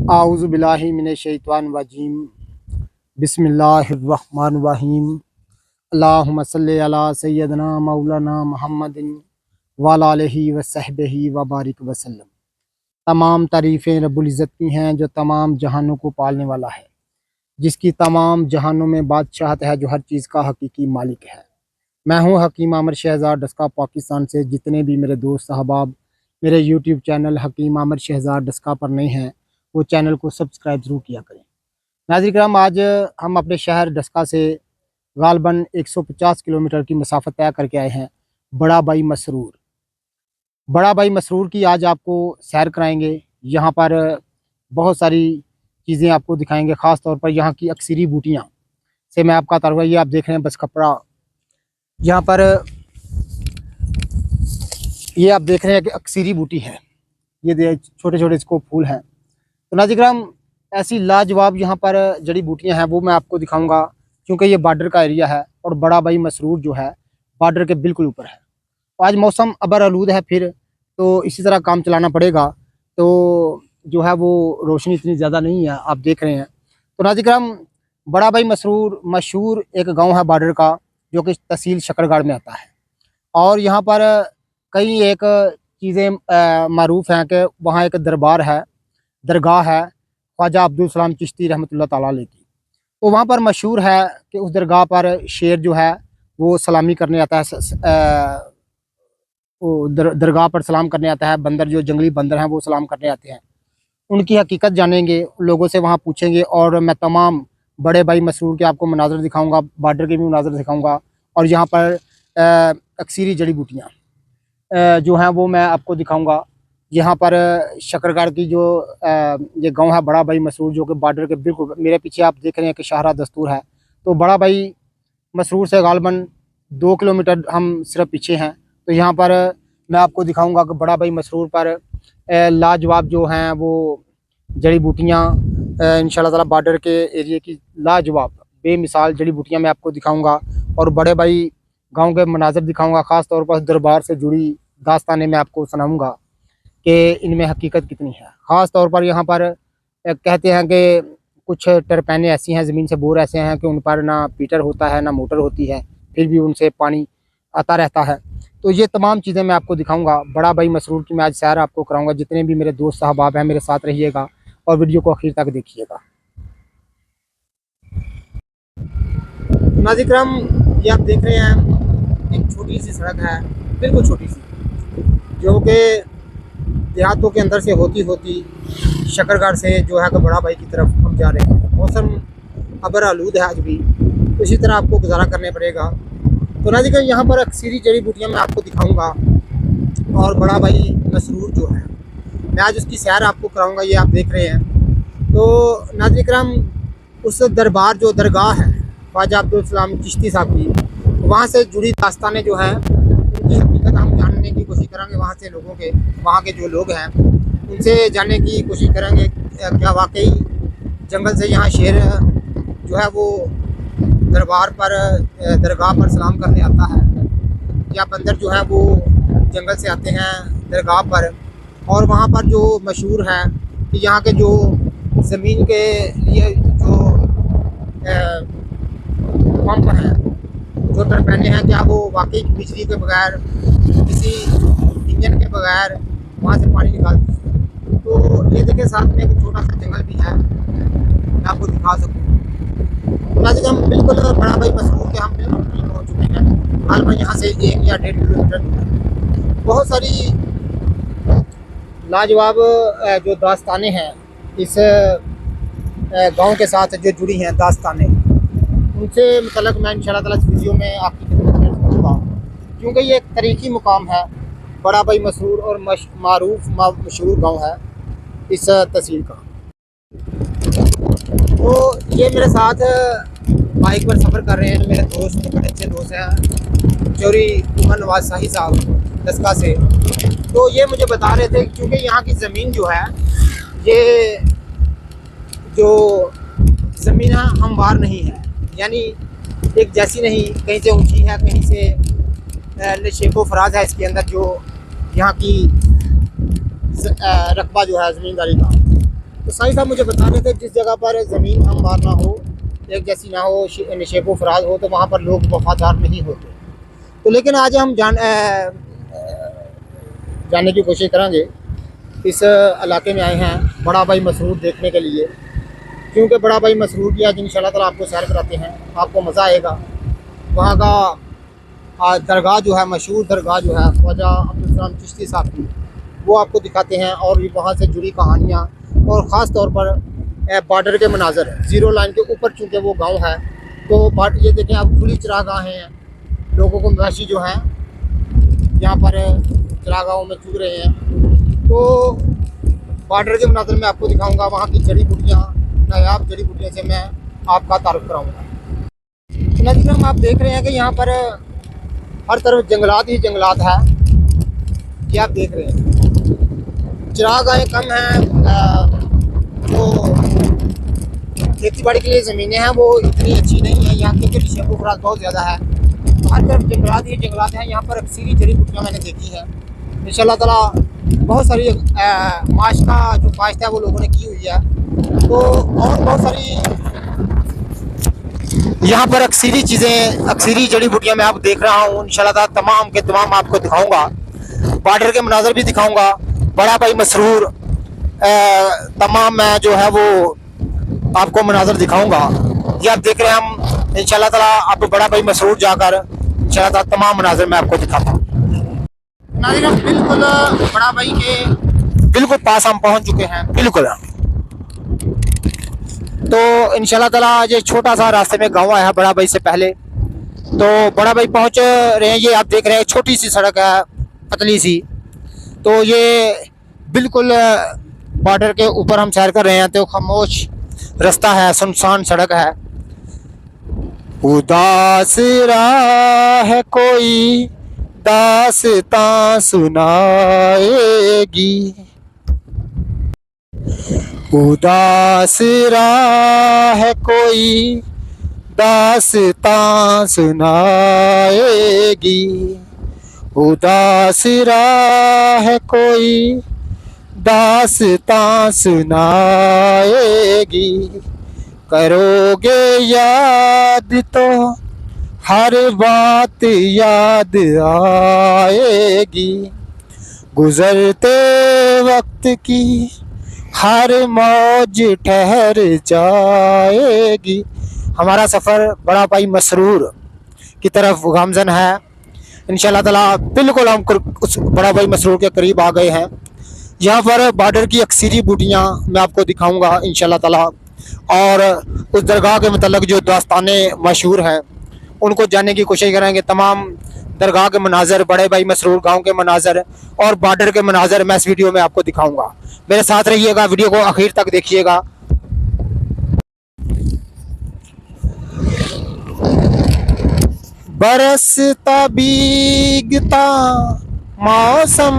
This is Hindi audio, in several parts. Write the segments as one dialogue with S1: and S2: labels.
S1: आऊज़ु बिल्लाहि मिनश्शैतानिर रजीम। बिस्मिल्लाहिर्रहमानिर्रहीम। अल्लाहुम्मा सल्लि अला सय्यदना मौलाना मुहम्मदिन व अला आलिहि व सहबिही व बारिक वसल्लम। तमाम तारीफ़ें रब्बुल इज़्ज़त की हैं जो तमाम जहानों को पालने वाला है, जिसकी तमाम जहानों में बादशाहत है, जो हर चीज़ का हकीकी मालिक है। मैं हूँ हकीम आमिर शहज़ाद डस्का पाकिस्तान से। जितने भी मेरे दोस्त अहबाब मेरे यूट्यूब चैनल हकीम आमिर शहज़ाद डस्का पर नए हैं, वो चैनल को सब्सक्राइब ज़रूर किया करें। नाज़रीन किराम, आज हम अपने शहर डस्का से गालबन 150 किलोमीटर की मसाफ़त तय करके आए हैं बड़ा भाई मसरूर। बड़ा भाई मसरूर की आज आपको सैर कराएँगे। यहाँ पर बहुत सारी चीज़ें आपको दिखाएँगे, ख़ास तौर पर यहाँ की अक्सरी बूटियाँ से मैं आपका तारुफ। ये आप देख रहे हैं बस कपड़ा, यहाँ पर ये आप देख रहे हैं कि अक्सरी बूटी है। ये छोटे छोटे इसको फूल हैं। तो नाज़रीन किराम, ऐसी लाजवाब यहाँ पर जड़ी बूटियाँ हैं, वो मैं आपको दिखाऊंगा, क्योंकि ये बॉर्डर का एरिया है और बड़ा भाई मसरूर जो है बॉर्डर के बिल्कुल ऊपर है। तो आज मौसम अबर आलूद है, फिर तो इसी तरह काम चलाना पड़ेगा। तो जो है वो रोशनी इतनी ज़्यादा नहीं है, आप देख रहे हैं। तो नाज़रीन किराम, बड़ा भाई मसरूर मशहूर एक गाँव है बॉर्डर का, जो कि तहसील शकरगढ़ में आता है। और यहाँ पर कई एक चीज़ें मारूफ़ हैं कि वहाँ एक दरबार है, दरगाह है ख्वाजा अब्दुल सलाम चिश्ती रहमतुल्लाह ताला अलैह की। तो वहाँ पर मशहूर है कि उस दरगाह पर शेर जो है वो सलामी करने आता है। वो दरगाह पर सलाम करने आता है। बंदर, जो जंगली बंदर हैं, वो सलाम करने आते हैं। उनकी हकीकत जानेंगे, लोगों से वहाँ पूछेंगे, और मैं तमाम बड़े भाई मसरूर के आपको मनाज़र दिखाऊँगा, बॉर्डर के भी मनाज़र दिखाऊँगा। और यहाँ पर अक्सरी जड़ी बूटियाँ जो हैं वो मैं आपको दिखाऊँगा। यहाँ पर शकरगढ़ की जो ये गाँव है बड़ा भाई मसरूर, जो कि बॉर्डर के बिल्कुल मेरे पीछे आप देख रहे हैं कि शाहरा दस्तूर है। तो बड़ा भाई मसरूर से गालबन 2 किलोमीटर हम सिर्फ पीछे हैं। तो यहाँ पर मैं आपको दिखाऊंगा कि बड़ा भाई मसरूर पर लाजवाब जो हैं वो जड़ी बूटियाँ, इंशाल्लाह ताला बॉर्डर के एरिए की लाजवाब बेमिसाल जड़ी बूटियाँ मैं आपको दिखाऊंगा। और बड़े भाई गाँव के मनाज़र दिखाऊंगा, ख़ास तौर पर दरबार से जुड़ी दास्तानें मैं आपको सुनाऊंगा कि इनमें हकीकत कितनी है। ख़ास तौर पर यहाँ पर कहते हैं कि कुछ टरपैने ऐसी हैं, ज़मीन से बोर ऐसे हैं कि उन पर ना पीटर होता है, ना मोटर होती है, फिर भी उनसे पानी आता रहता है। तो ये तमाम चीज़ें मैं आपको दिखाऊंगा। बड़ा भाई मसरूर की मैं आज सैर आपको कराऊंगा। जितने भी मेरे दोस्त साहबाब हैं, मेरे साथ रहिएगा और वीडियो को आखिर तक देखिएगा। नाज़रीन किराम, ये आप देख रहे हैं एक छोटी सी सड़क है, बिल्कुल छोटी सी, जो कि देहातों के अंदर से होती होती शकरगढ़ से जो है कि बड़ा भाई की तरफ हम जा रहे हैं। मौसम अबर आलूद है आज भी, तो इसी तरह आपको गुजारा करने पड़ेगा। तो नाज़रीन, यहाँ पर अक्सरी जड़ी बूटियाँ मैं आपको दिखाऊंगा, और बड़ा भाई मसरूर जो है मैं आज उसकी सैर आपको कराऊंगा। ये आप देख रहे हैं। तो नाज़रीन किराम, उस दरबार जो दरगाह है ख्वाजा अब्दुल सलाम चिश्ती साहब की, वहाँ से जुड़ी दास्तानें जो हैं उनकी हकीकत हम जानने की कोशिश करेंगे। वहाँ से लोगों के, वहाँ के जो लोग हैं उनसे जानने की कोशिश करेंगे क्या वाकई जंगल से यहाँ शेर जो है वो दरबार पर दरगाह पर सलाम करने आता है, या बंदर जो है वो जंगल से आते हैं दरगाह पर। और वहाँ पर जो मशहूर है कि यहाँ के जो ज़मीन के लिए जो पंप हैं, जो टरपैने हैं, क्या वो वाकई बिजली के बगैर, किसी इंजन के बगैर वहाँ से पानी निकालती है। तो ये देखिए, साथ में एक छोटा सा जंगल भी है, मैं आपको दिखा सकूँ। तो हम बिल्कुल बड़ा भाई मसरूर के हम बिल्कुल पहुँच चुके हैं। हाल यहाँ से 1 या 1.5 किलोमीटर दूर है। बहुत सारी लाजवाब जो दास्तानें हैं इस गांव के साथ जो जुड़ी हैं दास्तानें, उनसे मतलब मैं इंशाल्लाह ताला इस वीडियो में आपकी खिदमत में रखूँगा, क्योंकि ये एक तारीखी मुकाम है बड़ा भाई मसरूर, और मारूफ मशहूर गाँव है इस तहसील का। तो ये मेरे साथ बाइक पर सफ़र कर रहे हैं मेरे दोस्त, बड़े अच्छे दोस्त हैं, चौरी उमर नवाज शाही साहब दस्का से। तो ये मुझे बता रहे थे, क्योंकि यहाँ की ज़मीन जो है, ये जो ज़मीन है हमवार नहीं है, यानी एक जैसी नहीं, कहीं से ऊंची है, कहीं से नशेबो फराज है इसके अंदर जो यहाँ की रकबा जो है ज़मींदारी का। तो साहिब साहब मुझे बता रहे थे जिस जगह पर ज़मीन हमवार ना हो, एक जैसी ना हो, नशेब फराज हो, तो वहाँ पर लोग वफादार नहीं होते। तो लेकिन आज हम जानने की कोशिश करेंगे। इस इलाके में आए हैं बड़ा भाई मसरूर देखने के लिए, क्योंकि बड़ा भाई मसरूर की आज इंशाल्लाह ताला आपको सैर कराते हैं, आपको मज़ा आएगा। वहाँ का दरगाह जो है, मशहूर दरगाह जो है ख्वाजा अब्दुल सलाम चिश्ती साहब की, वो आपको दिखाते हैं, और वहाँ से जुड़ी कहानियाँ, और ख़ास तौर पर बॉर्डर के मनाजर, ज़ीरो लाइन के ऊपर चूँकि वो गांव है, तो ये देखें आप खुली चरागाहें हैं, लोगों को मवेशी जो हैं यहाँ पर चरागाहों में चुग रहे हैं। तो बॉर्डर के मनाजर में आपको दिखाऊंगा, वहाँ की जड़ी बूटियाँ, नायाब जड़ी बूटियों से मैं आपका तारुफ कराऊँगा। नाज़रीन, आप देख रहे हैं कि यहाँ पर हर तरफ जंगलात ही जंगलात है। ये आप देख रहे हैं, चरागाहें कम हैं, तो खेती बाड़ी के लिए ज़मीनें हैं वो इतनी अच्छी नहीं है यहाँ, क्योंकि नशेब फराज बहुत ज़्यादा है। हर तरफ जंगलात ही जंगलात हैं। यहाँ पर अक्सरी जड़ी बूटियाँ मैंने देखी है। इंशाल्लाह ताला बहुत सारी माश का जो काश्त है वो लोगों ने की हुई है। तो और बहुत सारी यहाँ पर अक्सरी चीज़ें, अक्सरी जड़ी बूटियाँ मैं आप देख रहा हूँ। इंशाल्लाह ताला तमाम के तमाम आपको दिखाऊँगा, बॉर्डर के मनाजर भी दिखाऊँगा, बड़ा भाई मसरूर तमाम मैं जो है वो आपको मनाजर दिखाऊँगा। ये आप देख रहे हैं, हम इंशाल्लाह ताला आप बड़ा भाई मसरूर जाकर इंशाल्लाह ताला तमाम मनाजर मैं आपको दिखाता हूँ। नाज़रीन, बिल्कुल बड़ा भाई के बिल्कुल पास हम पहुँच चुके हैं, बिल्कुल। तो इंशाल्लाह ताला ये छोटा सा रास्ते में गाँव आया है बड़ा भाई से पहले, तो बड़ा भाई पहुँच रहे हैं। ये आप देख रहे हैं छोटी सी सड़क है, पतली सी, तो ये बिल्कुल बॉर्डर के ऊपर हम सैर कर रहे हैं। तो खामोश रास्ता है, सुनसान सड़क है, उदास राह है कोई दास्तां सुनाएगी, उदास राह है कोई दास्तां सुनाएगी, उदास राह है कोई दास्तां सुनाएगी। करोगे याद तो हर बात याद आएगी, गुजरते वक्त की हर मौज ठहर जाएगी। हमारा सफ़र बड़ा भाई मसरूर की तरफ गामजन है। इंशाल्लाह ताला बिल्कुल हम उस बड़ा भाई मसरूर के करीब आ गए हैं। यहाँ पर बॉर्डर की अक्सरी बूटियाँ मैं आपको दिखाऊंगा इंशाल्लाह ताला, और उस दरगाह के मतलब जो दास्तानें मशहूर हैं उनको जानने की कोशिश करेंगे। तमाम दरगाह के मनाजर, बड़े भाई मसरूर गांव के मनाजर और बॉर्डर के मनाजर मैं इस वीडियो में आपको दिखाऊंगा। मेरे साथ रहिएगा, वीडियो को आखिर तक देखिएगा। बरसता भीगता मौसम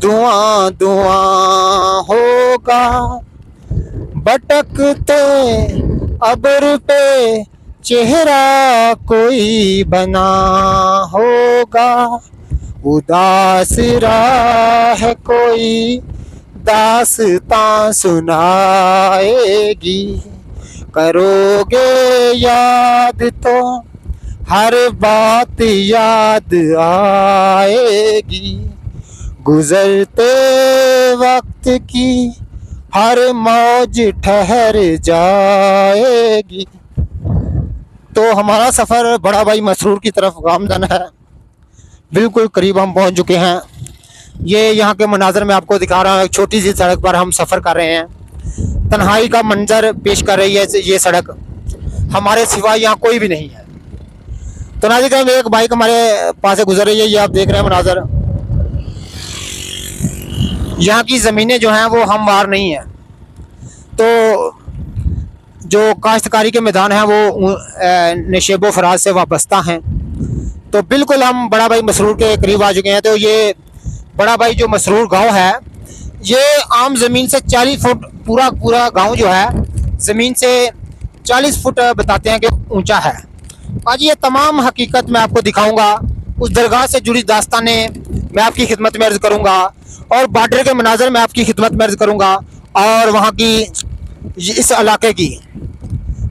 S1: धुआं धुआं होगा, भटकते अब्र पे चेहरा कोई बना होगा, उदास राह कोई दास्तां सुनाएगी। करोगे याद तो हर बात याद आएगी, गुजरते वक्त की हर मौज ठहर जाएगी। तो हमारा सफ़र बड़ा भाई मसरूर की तरफ गामजन है, बिल्कुल करीब हम पहुंच चुके हैं। ये यहाँ के मनाजर में आपको दिखा रहा हूँ। एक छोटी सी सड़क पर हम सफ़र कर रहे हैं, तन्हाई का मंजर पेश कर रही है ये सड़क, हमारे सिवा यहाँ कोई भी नहीं है। तो नाज़रीन, एक बाइक हमारे पास से गुजर रही है, ये आप देख रहे हैं मनाजर। यहाँ की ज़मीनें जो हैं वो हमवार नहीं है, तो जो काश्तकारी के मैदान हैं वो नशेबो फराज से वाबस्ता हैं। तो बिल्कुल हम बड़ा भाई मसरूर के करीब आ चुके हैं। तो ये बड़ा भाई जो मसरूर गांव है, ये आम ज़मीन से 40 फुट, पूरा गांव जो है ज़मीन से 40 फुट बताते हैं कि ऊंचा है। आज ये तमाम हकीकत मैं आपको दिखाऊंगा, उस दरगाह से जुड़ी दास्तानें मैं आपकी खिदमत में अर्ज़ करूंगा, और बॉर्डर के मनाजर में आपकी खिदमत में अर्ज़ करूंगा, और वहाँ की इस इलाके की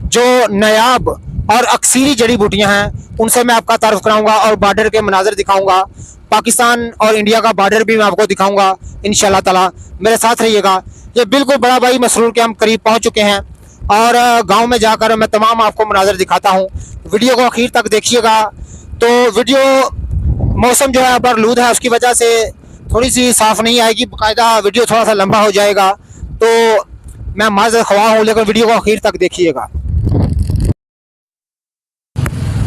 S1: जो नायाब और अक्सरी जड़ी बूटियाँ हैं उनसे मैं आपका तारुफ कराऊंगा और बॉर्डर के मनाजर दिखाऊंगा। पाकिस्तान और इंडिया का बॉर्डर भी मैं आपको दिखाऊंगा इंशाल्लाह ताला। मेरे साथ रहिएगा। ये बिल्कुल बड़ा भाई मसरूर के हम करीब पहुंच चुके हैं और गांव में जाकर मैं तमाम आपको मनाजर दिखाता हूं। वीडियो को आखिर तक देखिएगा। तो वीडियो मौसम जो है बरलूद है, उसकी वजह से थोड़ी सी साफ नहीं आएगी, बाकायदा वीडियो थोड़ा सा लंबा हो जाएगा। तो मैं माज़र ख्वाह हूँ, लेकिन वीडियो को आखिर तक देखिएगा।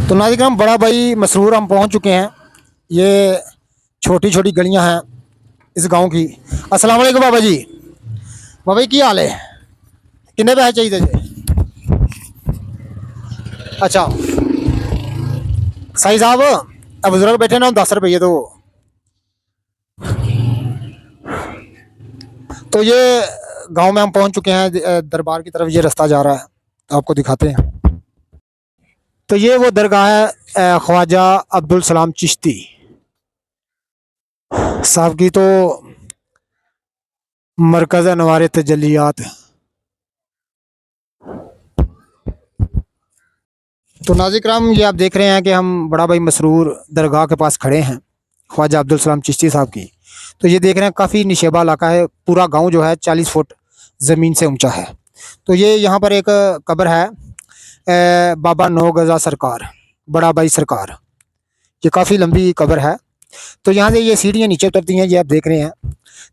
S1: तो नाज़रीन, बड़ा भाई मसरूर हम पहुँच चुके हैं। ये छोटी छोटी गलियाँ हैं इस गांव की। अस्सलाम वालेकुम बाबा जी। बाबा जी की हाल है? किन्ने पैसे चाहिए थे? अच्छा साई साहब, अब बुजुर्ग बैठे ना, 10 रुपये दो। तो ये गांव में हम पहुंच चुके हैं। दरबार की तरफ ये रास्ता जा रहा है, आपको दिखाते हैं। तो ये वो दरगाह है ख्वाजा अब्दुल सलाम चिश्ती साहब की। तो मरकज़ अनवार तजल्लियात। तो नाज़रीन कराम, ये आप देख रहे हैं कि हम बड़ा भाई मसरूर दरगाह के पास खड़े हैं ख्वाजा अब्दुल सलाम चिश्ती साहब की। तो ये देख रहे हैं काफ़ी निशेबा इलाका है। पूरा गांव जो है 40 फुट ज़मीन से ऊंचा है। तो ये यहाँ पर एक कब्र है बाबा नौ गज़ा सरकार, बड़ा भाई सरकार। ये काफ़ी लंबी कब्र है। तो यहाँ से ये सीढ़ियाँ नीचे उतरती हैं, ये आप देख रहे हैं।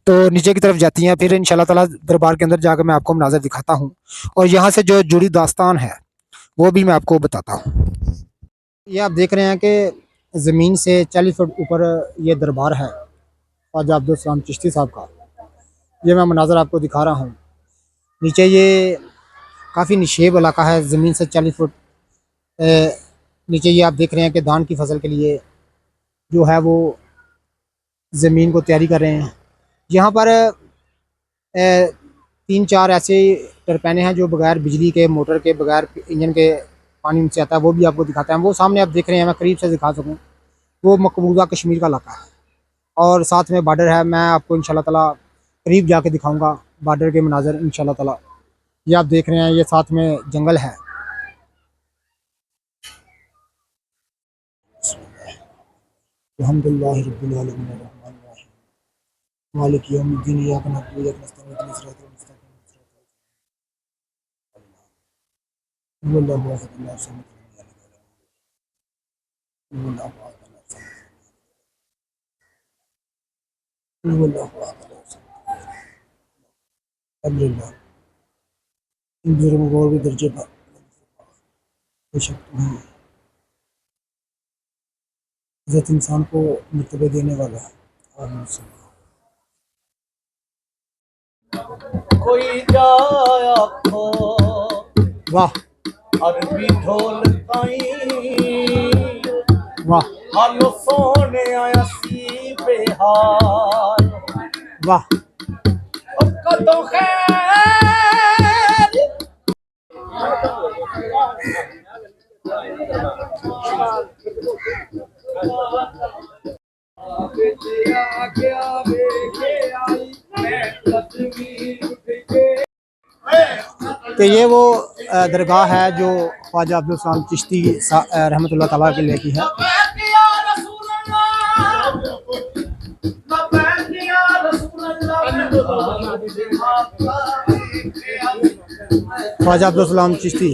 S1: तो नीचे की तरफ जाती हैं, फिर इंशाल्लाह ताला दरबार के अंदर जाकर मैं आपको मनाज़र दिखाता हूँ और यहाँ से जो जुड़ी दास्तान है वो भी मैं आपको बताता हूँ। ये आप देख रहे हैं कि ज़मीन से 40 फुट ऊपर ये दरबार है ख्वाजा अब्दुल सलाम चिश्ती साहब का। ये मैं मनाज़र आपको दिखा रहा हूँ। नीचे ये काफ़ी निशेब इलाका है, ज़मीन से 40 फुट नीचे ये आप देख रहे हैं कि धान की फसल के लिए जो है वो ज़मीन को तैयारी कर रहे हैं। यहाँ पर 3-4 ऐसे टरपैने हैं जो बगैर बिजली के, मोटर के, बगैर इंजन के पानी से आता है, वो भी आपको दिखाते हैं। वो सामने आप देख रहे हैं, मैं करीब से दिखा सकूँ, वो मकबूजा कश्मीर का इलाका है और साथ में बॉर्डर है। मैं आपको इंशाल्लाह ताला करीब जाके दिखाऊंगा बॉर्डर के मनाज़र इंशाल्लाह ताला। ये आप देख रहे हैं, ये साथ में जंगल है। अल्हम्दुलिल्लाहि रब्बिल आलमीन अर्रहमानिर रहीम मालिकि यौमिद्दीन इय्याका नअबुदु व इय्याका नस्तईन इहदिनस सिरातल मुस्तकीम हुवल्लाहु अहद अल्लाहु समद हुवल्लाहु अहद हुवल्लाहु अहद अल्लाहु समद। अल्हम्दुलिल्लाह। इन बुजुर्गों को और भी दर्जे पर बेशक तुम्हें इज़्ज़त इंसान को मर्तबे देने वाला है। कोई जाया वाह अरबी ढोल ताई वाह हालो सोने आया सी बेहाल वाह कदों खैर। तो ये वो दरगाह है जो ख्वाजा अब्दुल सलाम चिश्ती रहमतुल्लाह ताला के लिए की है। ख्वाजा अब्दुल सलाम चिश्ती,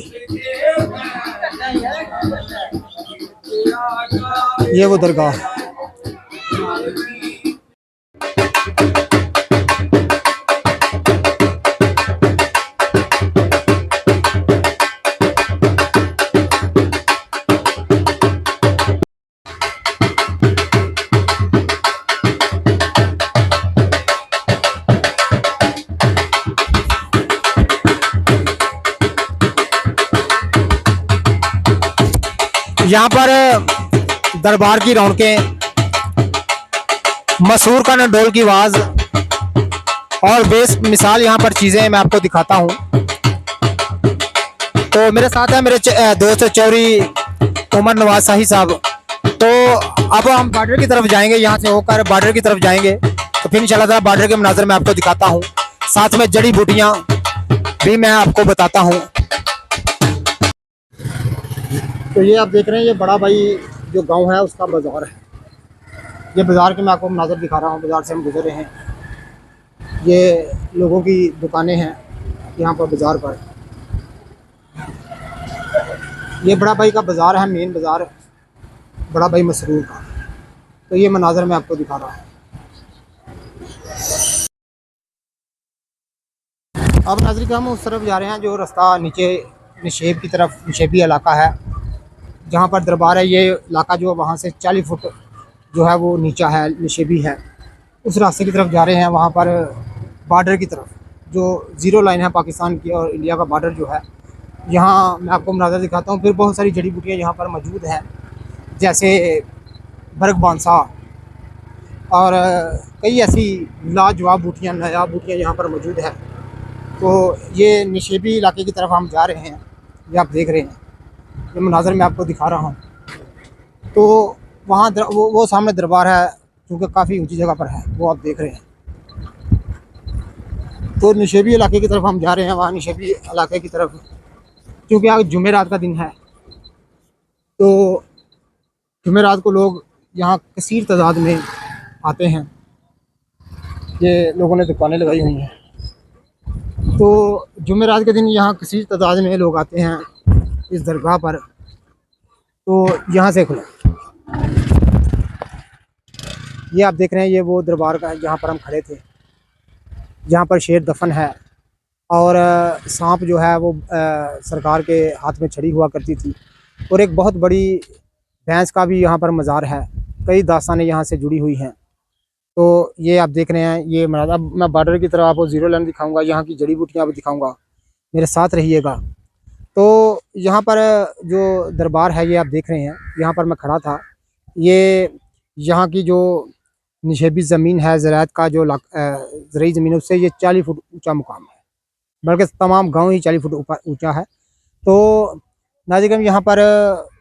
S1: ये वो दरगाह। यहाँ पर दरबार की रौनकें, मसूर का ढोल की आवाज़ और बेस मिसाल यहाँ पर चीज़ें मैं आपको दिखाता हूँ। तो मेरे साथ है मेरे दोस्त चौधरी उमर नवाज शाही साहब। तो अब हम बॉर्डर की तरफ जाएंगे, यहाँ से होकर बॉर्डर की तरफ जाएंगे। तो फिर इंशाल्लाह ताला बॉर्डर के मनाज़र मैं आपको दिखाता हूँ। साथ में जड़ी बूटियां भी मैं आपको बताता हूँ। तो ये आप देख रहे हैं, ये बड़ा भाई जो गांव है उसका बाजार है। ये बाजार के मैं आपको मंजर दिखा रहा हूँ। बाजार से हम गुजर रहे हैं, ये लोगों की दुकानें हैं यहाँ पर बाजार पर। ये बड़ा भाई का बाजार है, मेन बाजार बड़ा भाई मसरूर का। तो ये मनाजर मैं आपको दिखा रहा हूँ। अब नाज़रीन हम उस तरफ जा रहे हैं जो रास्ता नीचे निशेब की तरफ, निशेबी इलाका है जहाँ पर दरबार है। ये इलाका जो वहाँ से 40 फुट जो है वो नीचा है, निशेबी है। उस रास्ते की तरफ जा रहे हैं, वहाँ पर बॉर्डर की तरफ जो ज़ीरो लाइन है पाकिस्तान की और इंडिया का बॉर्डर जो है, यहाँ मैं आपको मनाज़र दिखाता हूँ। फिर बहुत सारी जड़ी बूटियाँ यहाँ पर मौजूद हैं, जैसे बर्ग बांसा और कई ऐसी लाजवाब बूटियाँ, नायाब बूटियाँ यहाँ पर मौजूद है। तो ये निशेबी इलाके की तरफ हम जा रहे हैं। ये आप देख रहे हैं, ये मनाज़र मैं आपको दिखा रहा हूँ। तो वहाँ वो सामने दरबार है, क्योंकि काफ़ी ऊंची जगह पर है, वो आप देख रहे हैं। तो निशेबी इलाके की तरफ हम जा रहे हैं। वहाँ निशेबी इलाके की तरफ, क्योंकि आज जुमेरात का दिन है, तो जुमेरात को लोग यहाँ कसीर तादाद में आते हैं। ये लोगों ने दुकानें लगाई हुई हैं, तो जुमेरात के दिन यहाँ कसीर तादाद में लोग आते हैं इस दरगाह पर। तो यहाँ से खुला, ये आप देख रहे हैं, ये वो दरबार का है जहाँ पर हम खड़े थे, जहाँ पर शेर दफन है। और सांप जो है वो सरकार के हाथ में छड़ी हुआ करती थी। और एक बहुत बड़ी भैंस का भी यहाँ पर मज़ार है। कई दास्तानें यहाँ से जुड़ी हुई हैं। तो ये आप देख रहे हैं, ये अब मैं बॉर्डर की तरफ आपको ज़ीरो लाइन दिखाऊंगा, यहाँ की जड़ी बूटियाँ भी दिखाऊंगा, मेरे साथ रहिएगा। तो यहाँ पर जो दरबार है ये आप देख रहे हैं, यहाँ पर मैं खड़ा था। ये यहाँ की जो निशेबी ज़मीन है, ज़राअत का जो ज़रूरी ज़मीन है, उससे ये 40 फुट ऊंचा मुकाम है, बल्कि तमाम गांव ही 40 फुट ऊपर ऊंचा है। तो नाज़रीन यहाँ पर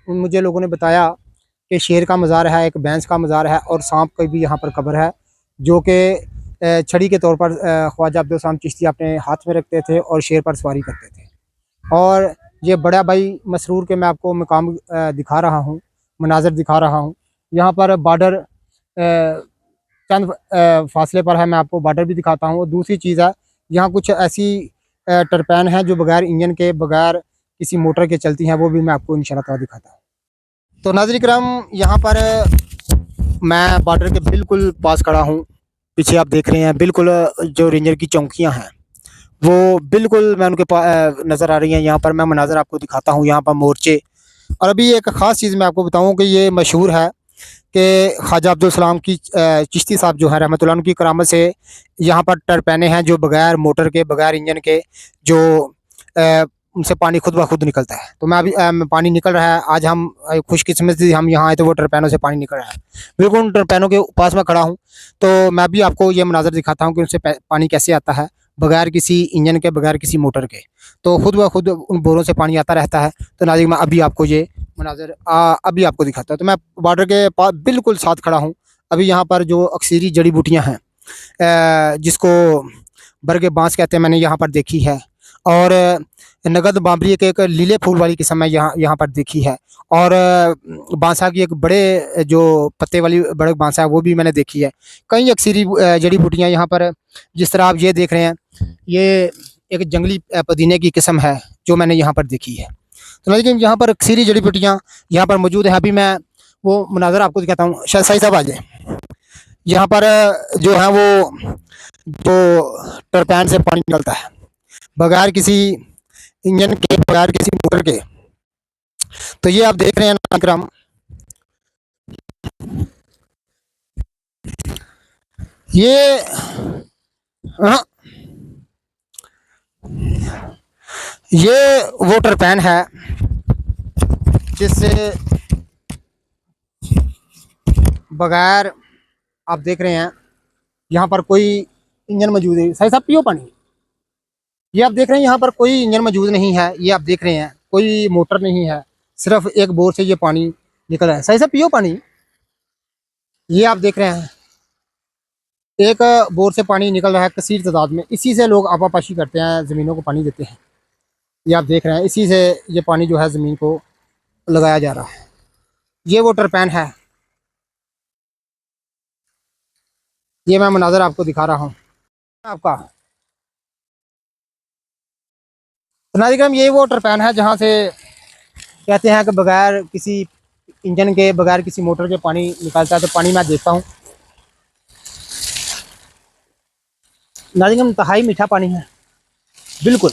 S1: मुझे लोगों ने बताया कि शेर का मज़ार है, एक भैंस का मज़ार है और सांप की भी यहाँ पर कब्र है, जो कि छड़ी के तौर पर ख्वाजा अब्दुल सलाम चिश्ती अपने हाथ में रखते थे और शेर पर सवारी करते थे। और ये बड़ा भाई मसरूर के मैं आपको मकाम दिखा रहा हूँ, मनाज़र दिखा रहा हूँ। यहाँ पर बॉर्डर चंद फासले पर है, मैं आपको बॉर्डर भी दिखाता हूँ। और दूसरी चीज़ है, यहाँ कुछ ऐसी टरपैन हैं जो बगैर इंजन के, बगैर किसी मोटर के चलती हैं, वो भी मैं आपको इंशाल्लाह ताला दिखाता हूँ। तो नाज़रीन करम, यहाँ पर मैं बॉर्डर के बिल्कुल पास खड़ा हूँ। पीछे आप देख रहे हैं बिल्कुल जो रेंजर की चौकियाँ हैं वो बिल्कुल मैं उनके पास नज़र आ रही हैं। यहाँ पर मैं मनाज़र आपको दिखाता हूँ, यहाँ पर मोर्चे। और अभी एक ख़ास चीज़ मैं आपको बताऊँ कि ये मशहूर है कि ख्वाजा अब्दुल सलाम की चिश्ती साहब जो है रहमतुल्लाह उनकी करामत से यहाँ पर टरपैने हैं जो बगैर मोटर के, बगैर इंजन के, जो उनसे पानी खुद ब खुद निकलता है। तो मैं अभी पानी निकल रहा है। आज हम खुशकिस्मत से हम यहाँ आए तो वो टरपैनों से पानी निकल रहा है। बिल्कुल उन टरपैनों के पास में खड़ा हूँ, तो मैं भी आपको ये मनाज़र दिखाता हूँ कि उनसे पानी कैसे आता है, बगैर किसी इंजन के, बगैर किसी मोटर के। तो खुद ब खुद उन बोरों से पानी आता रहता है। तो नाज़रीन मैं अभी आपको ये मनाज़र अभी आपको दिखाता हूँ। तो मैं बॉर्डर के पास बिल्कुल साथ खड़ा हूँ। अभी यहाँ पर जो अक्सरी जड़ी बूटियाँ हैं, जिसको बरगे बाँस कहते हैं, मैंने यहाँ पर देखी है। और नगद बाम्बरी एक लीले फूल वाली किस्म मैं यहाँ पर देखी है। और बांसा की एक बड़े जो पत्ते वाली बड़े बांसा है वो भी मैंने देखी है। कई अक्सरी जड़ी बूटियाँ यहाँ पर, जिस तरह आप ये देख रहे हैं, ये एक जंगली पुदीने की किस्म है जो मैंने यहाँ पर देखी है। तो लेकिन यहाँ पर अक्सरी जड़ी बूटियाँ यहाँ पर मौजूद है। अभी मैं वो मनाज़र आपको दिखाता हूँ। शायद सही साहब आ जाए। यहाँ पर जो है वो जो टरपैन से पानी निकलता है बगैर किसी इंजन के, बगैर किसी मोटर के। तो ये आप देख रहे हैं ना अकरम, ये हाँ, ये वो टरपैन है जिससे बगैर, आप देख रहे हैं यहाँ पर कोई इंजन मौजूद है। सही साहब पियो पानी। ये आप देख रहे हैं यहाँ पर कोई इंजन मौजूद नहीं है। ये आप देख रहे हैं कोई मोटर नहीं है, सिर्फ एक बोर से ये पानी निकल रहा है। सही साहब पियो पानी। ये आप देख रहे हैं एक बोर से पानी निकल रहा है कसीर तादाद में, इसी से लोग आबापाशी करते हैं, ज़मीनों को पानी देते हैं। ये आप देख रहे हैं, इसी से ये पानी जो है ज़मीन को लगाया जा रहा है। ये वाटर पैन है, ये मैं मनाज़र आपको दिखा रहा हूँ आपका। तो नाज़रीन, ये वाटर पैन है जहाँ से कहते हैं कि बगैर किसी इंजन के, बगैर किसी मोटर के पानी निकलता है। तो पानी मैं देखता हूँ नाज़रीन, इंतहाई मीठा पानी है, बिल्कुल।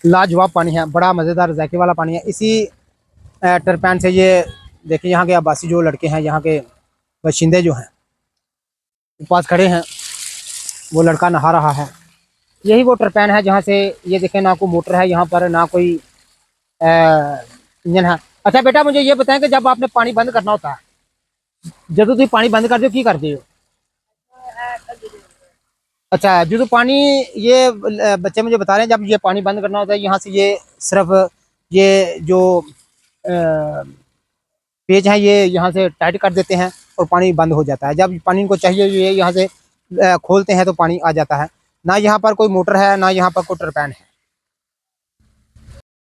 S1: लाजवाब पानी है, बड़ा मज़ेदार जायके वाला पानी है। इसी टरपैन से ये देखिए, यहाँ के आबासी जो लड़के हैं, यहाँ के बाशिंदे जो हैं पास खड़े हैं, वो लड़का नहा रहा है। यही वो टरपैन है जहाँ से ये देखें, ना कोई मोटर है यहाँ पर, ना कोई इंजन है। अच्छा बेटा, मुझे ये बताएं कि जब आपने पानी बंद करना होता है, जब तुम पानी बंद कर दो की करते हो? अच्छा, जो तो पानी, ये बच्चे मुझे बता रहे हैं, जब ये पानी बंद करना होता है यहाँ से, ये सिर्फ ये जो पेज है ये यहाँ से टाइट कर देते हैं और पानी बंद हो जाता है। जब पानी को चाहिए ये यहाँ से खोलते हैं तो पानी आ जाता है। ना यहाँ पर कोई मोटर है, ना यहाँ पर कोई टरपैन है।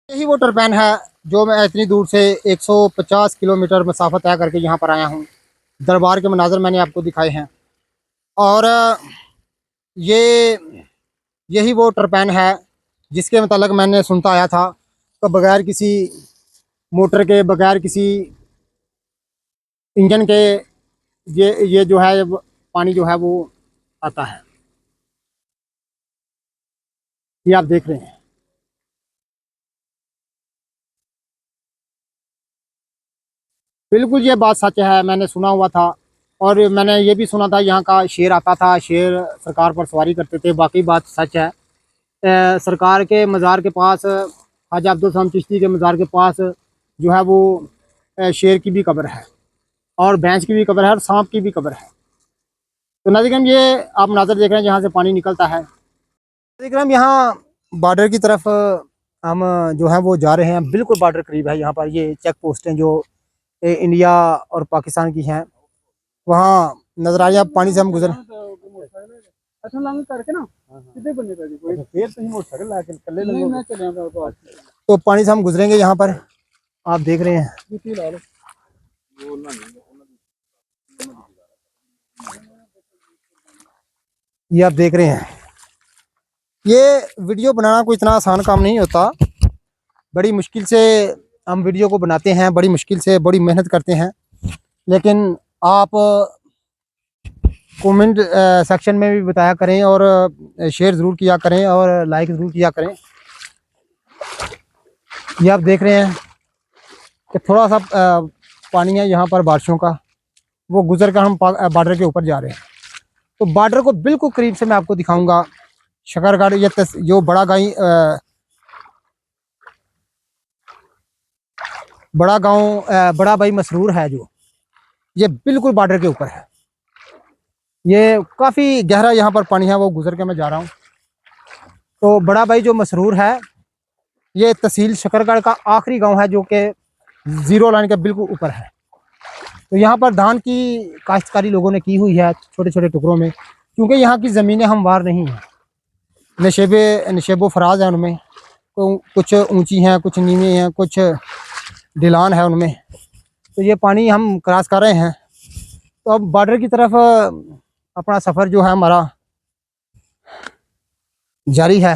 S1: यही वो टरपैन है जो मैं इतनी दूर से 150 किलोमीटर मसाफा तय करके यहाँ पर आया हूँ। दरबार के मनाज़र मैंने आपको दिखाए हैं। और ये यही वो टरपैन है जिसके मतलब मैंने सुनता आया था कि बगैर किसी मोटर के, बगैर किसी इंजन के ये जो है पानी जो है वो आता है। ये आप देख रहे हैं। बिल्कुल ये बात सच है, मैंने सुना हुआ था। और मैंने ये भी सुना था यहाँ का शेर आता था, शेर सरकार पर सवारी करते थे। बाकी बात सच है। सरकार के मज़ार के पास, ख्वाजा अब्दुल सलाम चिश्ती के मज़ार के पास जो है वो शेर की भी कब्र है, और भैंस की भी कब्र है, और सांप की भी कब्र है। तो नाज़रीन, ये आप मनाज़र देख रहे हैं जहाँ से पानी निकलता है। नाज़रीन, हम यहाँ बॉर्डर की तरफ हम जो है वो जा रहे हैं। बिल्कुल बॉर्डर करीब है। यहाँ पर ये चेक पोस्टें जो इंडिया और पाकिस्तान की हैं, वहाँ नजर आ रही है। पानी से हम गुजर, तो पानी से हम गुजरेंगे यहाँ पर, आप देख रहे हैं। ये आप देख रहे हैं। ये वीडियो बनाना कोई इतना आसान काम नहीं होता। बड़ी मुश्किल से हम वीडियो को बनाते हैं, बड़ी मुश्किल से, बड़ी मेहनत करते हैं। लेकिन आप कमेंट सेक्शन में भी बताया करें, और शेयर ज़रूर किया करें, और लाइक ज़रूर किया करें। ये आप देख रहे हैं कि थोड़ा सा पानी है यहाँ पर बारिशों का, वो गुजर कर हम बॉर्डर के ऊपर जा रहे हैं। तो बॉर्डर को बिल्कुल करीब से मैं आपको दिखाऊंगा। शकरगढ़, ये जो बड़ा गांव बड़ा भाई मसरूर है, जो ये बिल्कुल बॉर्डर के ऊपर है। ये काफ़ी गहरा यहाँ पर पानी है, वो गुजर के मैं जा रहा हूँ। तो बड़ा भाई जो मसरूर है, ये तहसील शकरगढ़ का आखिरी गांव है, जो कि ज़ीरो लाइन के बिल्कुल ऊपर है। तो यहाँ पर धान की काश्तकारी लोगों ने की हुई है, छोटे छोटे टुकड़ों में, क्योंकि यहाँ की ज़मीनें हमवार नहीं हैं। नशेबो फराज है उनमें, तो कुछ ऊंची हैं, कुछ नीवी हैं, कुछ ढलान है उनमें। तो ये पानी हम क्रॉस कर रहे हैं। तो अब बॉर्डर की तरफ अपना सफ़र जो है हमारा जारी है।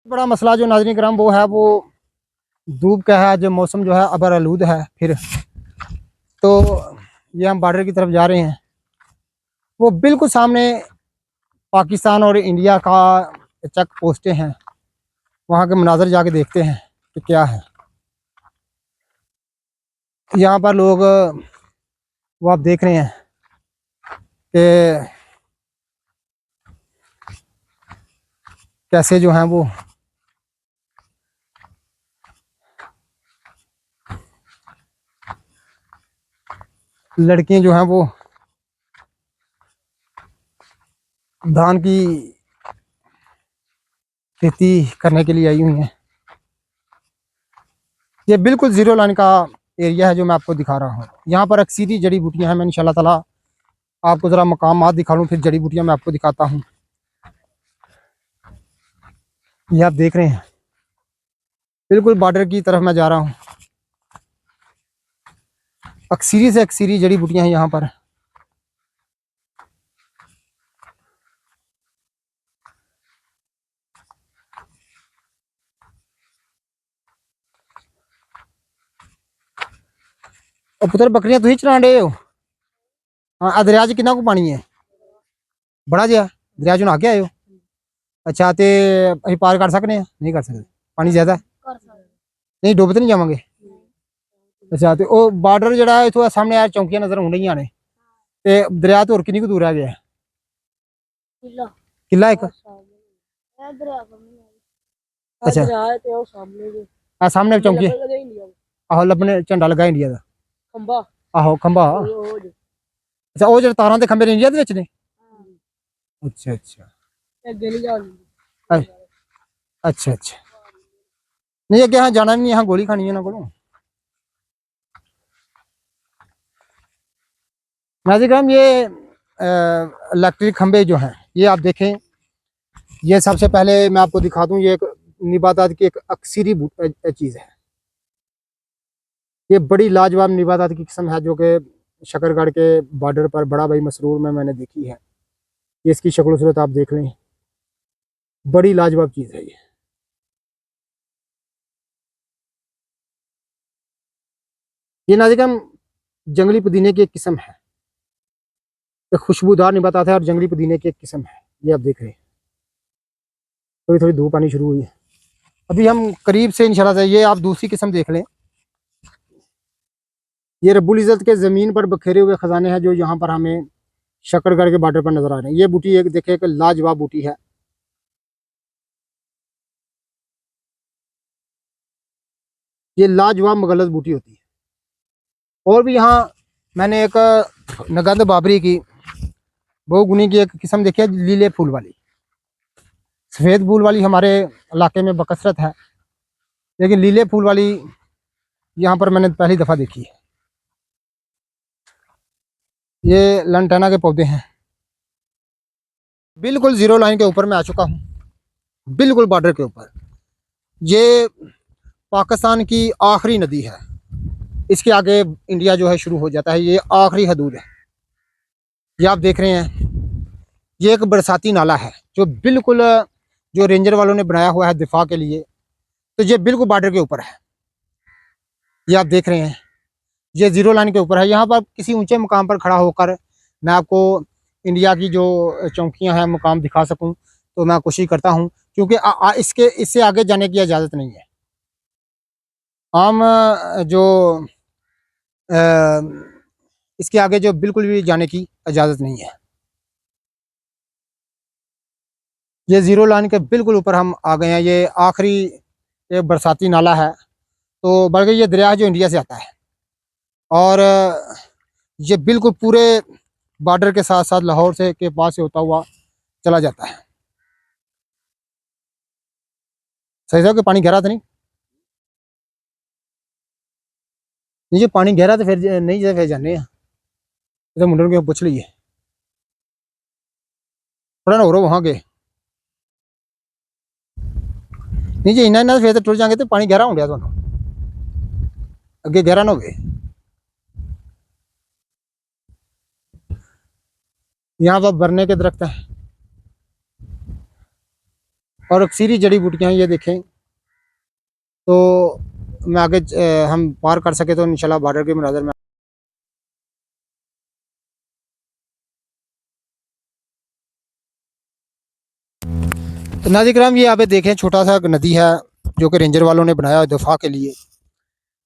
S1: बड़ा मसला जो नाज़रीन करम वो है, वो धूप का है, जो मौसम जो है अबर आलूद है। फिर तो ये हम बॉर्डर की तरफ जा रहे हैं। वो बिल्कुल सामने पाकिस्तान और इंडिया का चेक पोस्टें हैं, वहाँ के मनाज़र जाके देखते हैं कि क्या है। यहाँ पर लोग, वो आप देख रहे हैं कि कैसे जो हैं वो लड़कियां जो हैं वो धान की खेती करने के लिए आई हुई हैं। ये बिल्कुल ज़ीरो लाइन का एरिया है जो मैं आपको दिखा रहा हूँ। यहाँ पर अक्सरी जड़ी बूटियाँ हैं। मैं इंशाल्लाह ताला आपको ज़रा मकामात दिखा लूँ, फिर जड़ी बूटियाँ मैं आपको दिखाता हूँ। ये आप देख रहे हैं, बिल्कुल बॉर्डर की तरफ मैं जा रहा हूँ। अक्सरी से अक्सरी जड़ी बूटियाँ हैं यहाँ पर। और पुत्र बकरियां तुम चरा रहे हो? हाँ, दरिया च कितना को पानी है? बड़ा जिहा दरिया चो नहा के आए हो? अच्छा, तो अभी पार कर सकते हैं? नहीं कर सकते, पानी ज्यादा है। नहीं, डुब तो नहीं जावांगे? अच्छा, तो वो बार्डर जरा इथों सामने यार चौंकियां नजर आने ही आने, ते दरिया तो और कितनी कुछ दूर रह गया? किला एक? अच्छा, आ सामने चौंकी? आहो, लबने झंडा लगा इंडिया का। आहो, खंबा। अच्छा, वो जो तारां दे खंबे ने इंडिया दे विच ने? अच्छा अच्छा। अच्छा अच्छा। नहीं, अगे यहाँ जाना नहीं, यहाँ गोली खानी है ना को। नाज़िर, ये इलेक्ट्रिक खंबे जो हैं, ये आप देखें, ये सबसे पहले मैं आपको दिखा दूं, ये एक निबातात की एक अक्सरी चीज़ है। ये बड़ी लाजवाब निबातात की किस्म है जो कि शकरगढ़ के बॉर्डर पर बड़ा भाई मसरूर में मैंने देखी है। ये इसकी शक्ल सूरत आप देख लें, बड़ी लाजवाब चीज़ है ये नाज़िर, जंगली पुदीने की एक किस्म है, एक खुशबूदार निबातात है और जंगली पुदीने की एक किस्म है। ये आप देख रहे हैं, थोड़ी थोड़ी धूप आनी शुरू हुई है। अभी हम करीब से इंशाल्लाह से, ये आप दूसरी किस्म देख लें। ये रब्बुल इज़्ज़त के ज़मीन पर बखेरे हुए ख़जाने हैं जो यहाँ पर हमें शकरगढ़ के बॉर्डर पर नज़र आ रहे हैं। ये बूटी एक देखे, एक लाजवाब बूटी है। ये लाजवाब मगलस बूटी होती है। और भी यहाँ मैंने एक नगंद बाबरी की बहुगुनी की एक किस्म देखी है, लीले फूल वाली। सफ़ेद फूल वाली हमारे इलाके में बकसरत है, लेकिन लीले फूल वाली यहाँ पर मैंने पहली दफ़ा देखी है। ये लंटना के पौधे हैं। बिल्कुल ज़ीरो लाइन के ऊपर मैं आ चुका हूँ, बिल्कुल बॉर्डर के ऊपर। ये पाकिस्तान की आखिरी नदी है, इसके आगे इंडिया जो है शुरू हो जाता है। ये आखिरी हदूद है। ये आप देख रहे हैं, ये एक बरसाती नाला है जो बिल्कुल, जो रेंजर वालों ने बनाया हुआ है दिफा के लिए। तो ये बिल्कुल बॉर्डर के ऊपर है। ये आप देख रहे हैं, ये ज़ीरो लाइन के ऊपर है। यहाँ पर किसी ऊंचे मुकाम पर खड़ा होकर मैं आपको इंडिया की जो चौकियाँ हैं, मुकाम दिखा सकूँ, तो मैं कोशिश करता हूँ, क्योंकि इसके इससे आगे जाने की इजाज़त नहीं है। आम जो इसके आगे जो बिल्कुल भी जाने की इजाज़त नहीं है। ये ज़ीरो लाइन के बिल्कुल ऊपर हम आ गए हैं। ये आखिरी एक बरसाती नाला है, तो बल्कि ये दरिया है जो इंडिया से आता है, और ये बिल्कुल पूरे बॉर्डर के साथ साथ लाहौर से के पास से होता हुआ चला जाता है। सही साहब, कि पानी गहरा तो नहीं? नहीं, जो पानी गहरा तो फिर नहीं, फिर जाने तो मुंडे को पूछ लीजिए, थोड़ा ना हो वहाँ गए। नहीं जी, इन्ना इन्ना फिर तो टुर जाएंगे, तो पानी गहरा हो गया, तो अगे गहरा ना हो। यहाँ पर बरने के दरख्त हैं और अक्सरी जड़ी बूटियाँ हैं। ये देखें, तो मैं आगे हम पार कर सके तो इंशाल्लाह बॉर्डर के मुनाज़र में। तो नाज़िर किराम, ये आप देखें, छोटा सा नदी है जो कि रेंजर वालों ने बनाया है दफा के लिए।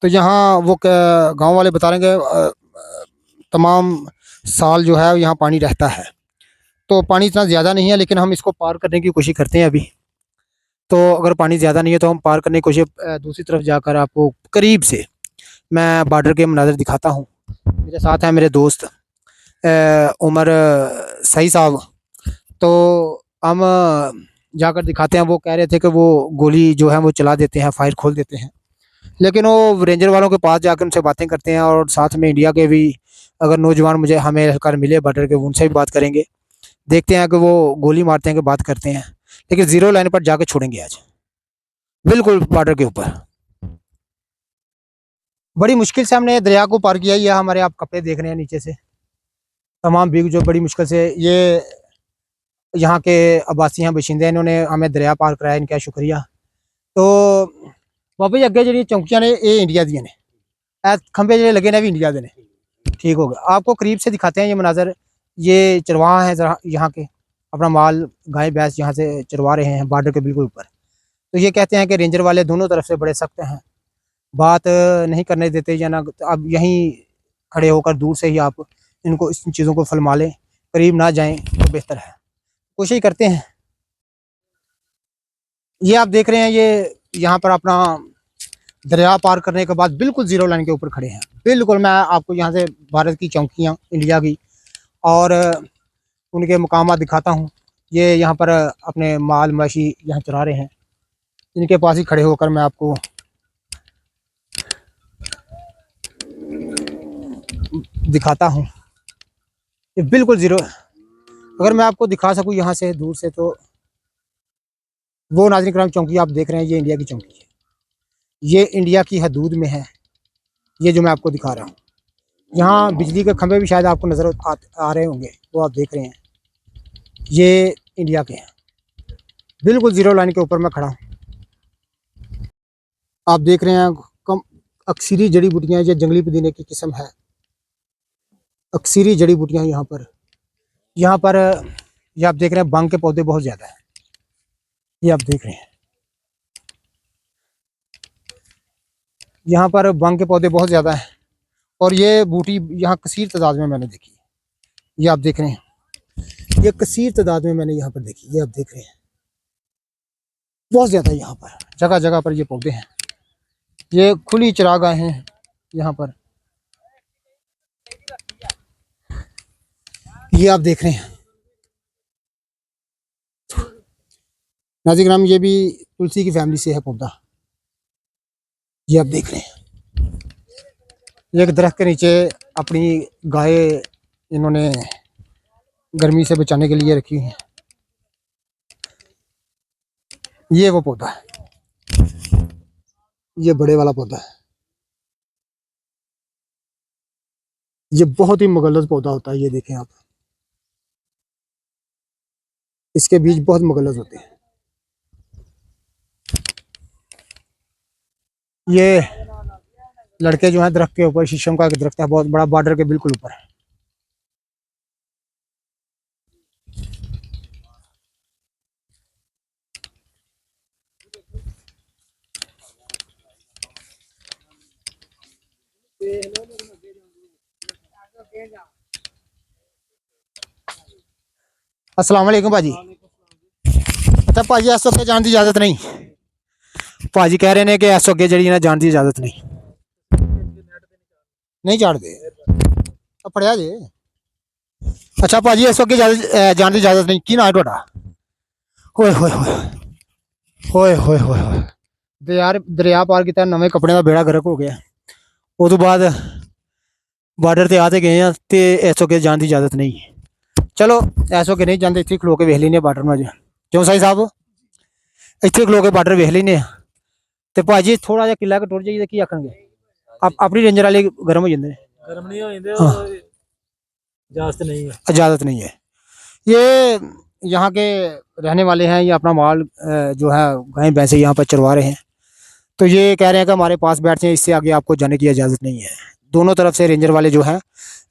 S1: तो यहाँ वो गांव वाले बता रहे हैं कि तमाम साल जो है यहाँ पानी रहता है। तो पानी इतना ज़्यादा नहीं है, लेकिन हम इसको पार करने की कोशिश करते हैं अभी। तो अगर पानी ज़्यादा नहीं है तो हम पार करने की कोशिश, दूसरी तरफ जाकर आपको करीब से मैं बॉर्डर के मनाज़र दिखाता हूँ। मेरे साथ हैं मेरे दोस्त उमर सही साहब। तो हम जाकर दिखाते हैं। वो कह रहे थे कि वो गोली जो है वो चला देते हैं, फायर खोल देते हैं। लेकिन वो रेंजर वालों के पास जाकर उनसे बातें करते हैं, और साथ में इंडिया के भी अगर नौजवान मुझे हमें हल्कार मिले बॉर्डर के, उनसे भी बात करेंगे। देखते हैं कि वो गोली मारते हैं कि बात करते हैं। लेकिन जीरो लाइन पर जाके छोड़ेंगे आज, बिल्कुल बॉर्डर के ऊपर। बड़ी मुश्किल से हमने दरिया को पार किया। ये हमारे आप कपड़े देख रहे हैं नीचे से, तमाम भीग जो बड़ी मुश्किल से। ये यहाँ के आबासी हैं, बाशिंदे, इन्होंने हमें दरिया पार कराया, इनका शुक्रिया। तो बाबा जी अगे जी चौंकियां ने ये इंडिया दी ने, खंबे जो लगे ने भी इंडिया के ने। ठीक हो गया, आपको करीब से दिखाते हैं ये मनाजर। ये चरवाहा है जरा यहाँ के, अपना माल गाय भैंस यहाँ से चरवा रहे हैं बॉर्डर के बिल्कुल ऊपर। तो ये कहते हैं कि रेंजर वाले दोनों तरफ से बड़े सख्त हैं, बात नहीं करने देते या ना। अब यहीं खड़े होकर दूर से ही आप इनको इन चीज़ों को फलमा लें, करीब ना जाएं तो बेहतर है। कोशिश करते हैं। ये आप देख रहे हैं, ये यहाँ पर अपना दरिया पार करने के बाद बिल्कुल जीरो लाइन के ऊपर खड़े हैं। बिल्कुल मैं आपको यहाँ से भारत की चौकियाँ इंडिया की और उनके मकामात दिखाता हूँ। ये यहाँ पर अपने माल मवेशी यहाँ चरा रहे हैं, इनके पास ही खड़े होकर मैं आपको दिखाता हूँ। ये बिल्कुल ज़ीरो, अगर मैं आपको दिखा सकूँ यहाँ से दूर से, तो वो नाज़रीन करम चौकी आप देख रहे हैं, ये इंडिया की चौकी है। ये इंडिया की हदूद में है, ये जो मैं आपको दिखा रहा हूँ। यहाँ बिजली के खंभे भी शायद आपको नज़र आ रहे होंगे, वो आप देख रहे हैं, ये इंडिया के हैं। बिल्कुल ज़ीरो लाइन के ऊपर मैं खड़ा हूँ। आप देख रहे हैं कम अक्सरी जड़ी बूटियाँ, ये जंगली पुदीने की किस्म है। अक्सरी जड़ी बूटियाँ यहाँ पर ये आप देख रहे हैं, बांग के पौधे बहुत ज़्यादा है, ये आप देख रहे हैं। यहाँ पर बांग के पौधे बहुत ज़्यादा हैं, और ये बूटी यहाँ कसीर तादाद में मैंने देखी। ये आप देख रहे हैं, ये कसीर तादाद में मैंने यहाँ पर देखी। ये आप देख रहे हैं, बहुत ज़्यादा यहाँ पर जगह जगह पर ये पौधे हैं। ये खुली चरागाहें हैं यहाँ पर, ये आप देख रहे हैं। नाज़रीन ग्राम, ये भी तुलसी की फैमिली से है पौधा, ये आप देख रहे हैं। ये एक दरख्त के नीचे अपनी गाय इन्होंने गर्मी से बचाने के लिए रखी है। ये वो पौधा है, ये बड़े वाला पौधा है। ये बहुत ही मुगल्लज़ पौधा होता है, ये देखें आप, इसके बीज बहुत मुगल्लज़ होते हैं। ये लड़के जो हैं दरख्त के ऊपर, शीशम का एक दरख्त है बहुत बड़ा, बॉर्डर के बिल्कुल ऊपर है। अस्सलाम वालेकुम भाजी। अच्छा भाजी, इस अगे जाने की इजाजत नहीं? भाजी कह रहे हैं कि इस अगे जी जाने की इजाजत नहीं चाड़ते पड़िया जे। अच्छा भाजी, इस अगे जाने की इजाजत नहीं, की ना है ਤੁਹਾਡਾ? होए होए होए होए होए होए होए दरिया पार किया, नवे कपड़े का बेड़ा गर्क हो गया। उस बाद बॉर्डर से आते गए हैं, तो इस अगे जाने की इजाजत नहीं है। चलो इस अगे नहीं जाते, इतने खलो के वेख लेने बॉर्डर में। क्यों साई साहब, इतने खलो के बॉर्डर वेख लेने। तो भाजी थोड़ा जहा किला टुर जाइए की आखणगे, अपनी रेंजर वाले गर्म हो जाते हैं। गर्म नहीं हो जाते, हाँ। इजाजत नहीं है, इजाजत नहीं है। ये यहाँ के रहने वाले हैं, ये अपना माल जो है गाय भैंसे यहाँ पर चरवा रहे हैं। तो ये कह रहे हैं कि हमारे पास बैठते हैं, इससे आगे आपको जाने की इजाज़त नहीं है। दोनों तरफ से रेंजर वाले जो हैं,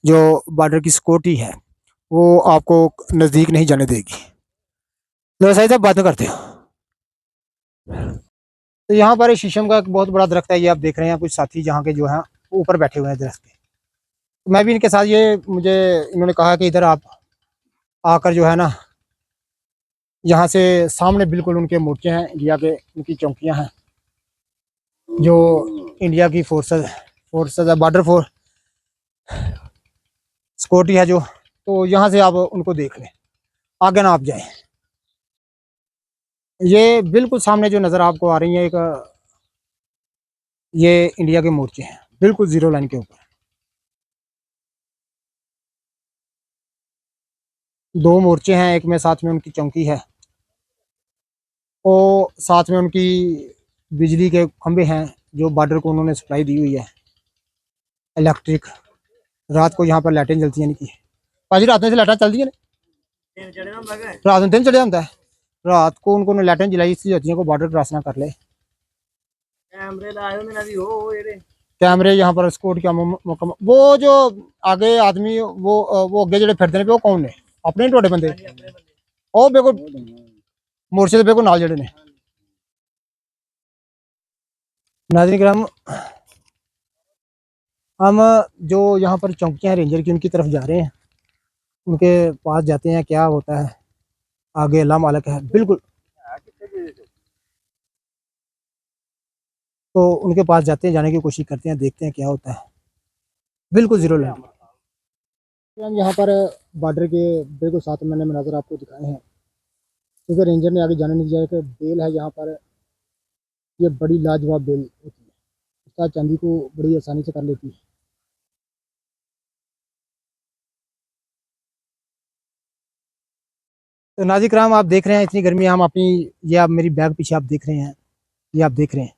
S1: जो बॉर्डर की सिक्योरिटी है, वो आपको नज़दीक नहीं जाने देगी। तो सही साहब बात करते हो। तो यहाँ पर शीशम का एक बहुत बड़ा दरख्त है, ये आप देख रहे हैं। कुछ साथी जहाँ के जो हैं ऊपर बैठे हुए हैं दरख्त के। तो मैं भी इनके साथ, ये मुझे इन्होंने कहा कि इधर आप आकर जो है ना, यहाँ से सामने बिल्कुल उनके मोर्चे हैं इंडिया के, उनकी चौकियाँ हैं, जो इंडिया की फोर्सेस है, बॉर्डर फोर्स सिक्योरिटी है जो। तो यहाँ से आप उनको देख लें, आगे ना आप जाएं। ये बिल्कुल सामने जो नज़र आपको आ रही है एक ये इंडिया के मोर्चे हैं, बिल्कुल जीरो लाइन के ऊपर। दो मोर्चे हैं, एक में साथ में उनकी चौकी है और साथ में उनकी बिजली के खंभे हैं जो बॉर्डर को उन्होंने सप्लाई दी हुई है इलेक्ट्रिक। रात को यहाँ पर लाइटें जलती हैं इनकी। भाजी रात में से लाइटें चलती हैं रात में दिन चढ़िया होता है। रात को उनको लाइटें जलाई इसलिए होती हैं को बॉर्डर क्रॉस ना कर ले। कैमरे यहाँ पर स्कोट क्या वो जो आगे आदमी वो अगे जो फिरते वो कौन ने अपने टोटे बंदे ओ बेको मोर्चे से बेको नाल जड़े ने। नाज़रीन किराम हम जो यहाँ पर चौकियाँ रेंजर की उनकी तरफ जा रहे हैं, उनके पास जाते हैं क्या होता है आगे अल्लाह मालिक है बिल्कुल। तो उनके पास जाते हैं, जाने की कोशिश करते हैं, देखते हैं क्या होता है। बिल्कुल जीरो लाइन हम यहाँ पर बॉर्डर के बिल्कुल साथ मैंने मनाजर आपको दिखाए हैं, क्योंकि रेंजर ने आगे जाने नहीं दिया। कि बेल है यहाँ पर, ये बड़ी लाजवाब बेल होती है, उसका चांदी को बड़ी आसानी से कर लेती है। तो नाज़रीन किराम आप देख रहे हैं इतनी गर्मी हम अपनी, ये आप मेरी बैग पीछे आप देख रहे हैं, ये आप देख रहे हैं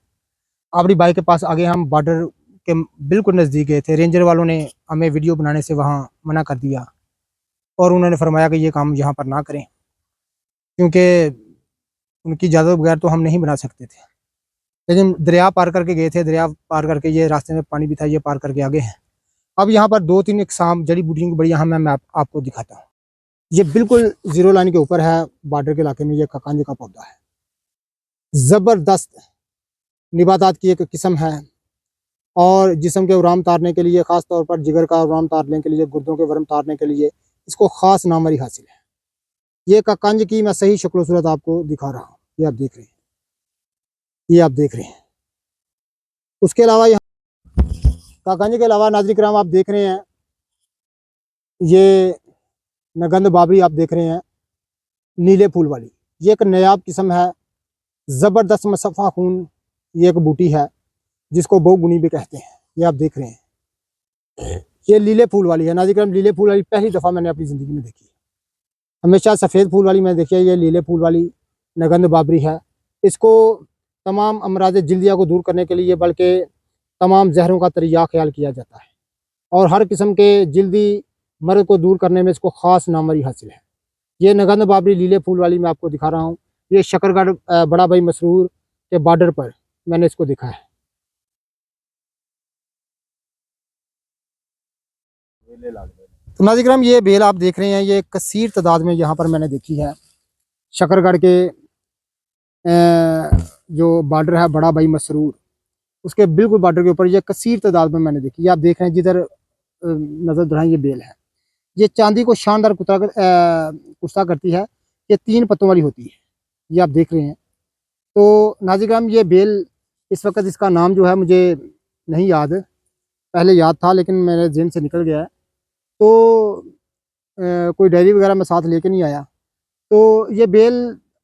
S1: अपनी बाइक के पास आगे हम बॉर्डर के बिल्कुल नज़दीक गए थे। रेंजर वालों ने हमें वीडियो बनाने से वहाँ मना कर दिया और उन्होंने फरमाया कि ये काम यहाँ पर ना करें, क्योंकि उनकी इजाज़त बगैर तो हम नहीं बना सकते थे। लेकिन दरिया पार करके गए थे, दरिया पार करके ये रास्ते में पानी भी था, ये पार करके आगे हैं। अब यहाँ पर दो तीन इकसाम जड़ी बूटियों की बड़ी यहाँ मैं आपको दिखाता हूँ। ये बिल्कुल जीरो लाइन के ऊपर है, बॉर्डर के इलाके में। ये ककांज का पौधा है, ज़बरदस्त निबातात की एक किस्म है और जिस्म के वराम तारने के लिए, ख़ास तौर पर जिगर का वराम तारने के लिए, गुर्दों के वरम तारने के लिए इसको ख़ास नामरी हासिल है। ये ककांज की मैं सही शक्ल सूरत आपको दिखा रहा हूँ, ये आप देख रहे हैं, ये आप देख रहे हैं। उसके अलावा यहाँ काकांजी के अलावा नाज़रीन किराम आप देख रहे हैं ये नगंद बाबरी आप देख रहे हैं, नीले फूल वाली। ये एक नायाब किस्म है, ज़बरदस्त मसफ़ा खून ये एक बूटी है जिसको बहुगुनी भी कहते हैं। ये आप देख रहे हैं, ये लीले फूल वाली है। नाज़रीन किराम लीले फूल वाली पहली दफ़ा मैंने अपनी ज़िंदगी में देखी। हमेशा सफ़ेद फूल वाली मैंने देखी है, ये लीले फूल वाली नगंद बाबरी है। इसको तमाम अमराज जल्दिया को दूर करने के लिए, बल्कि तमाम जहरों का तरिया ख्याल किया जाता है और हर किस्म के जल्दी मर्द को दूर करने में इसको ख़ास नामरी हासिल है। ये नगंद बाबरी लीले फूल वाली मैं आपको दिखा रहा हूँ। ये शकरगढ़ बड़ा भाई मसरूर के बॉर्डर पर मैंने इसको देखा है। तो नाज़रीन किराम ये बेल आप देख रहे हैं, ये कसीर तादाद में यहाँ पर मैंने देखी है। शकरगढ़ के जो बॉर्डर है बड़ा भाई मसरूर, उसके बिल्कुल बॉर्डर के ऊपर ये कसीर तादाद में मैंने देखी। ये आप देख रहे हैं, जिधर नज़र दुराएं ये बेल है। ये चांदी को शानदार कुश्ता करती है। ये 3 पत्तों वाली होती है, ये आप देख रहे हैं। तो नाज़रीन किराम ये बेल इस वक्त इसका नाम जो है मुझे नहीं याद, पहले याद था लेकिन मेरे जेहन से निकल गया है। तो कोई डायरी वगैरह मैं साथ लेके नहीं आया। तो ये बेल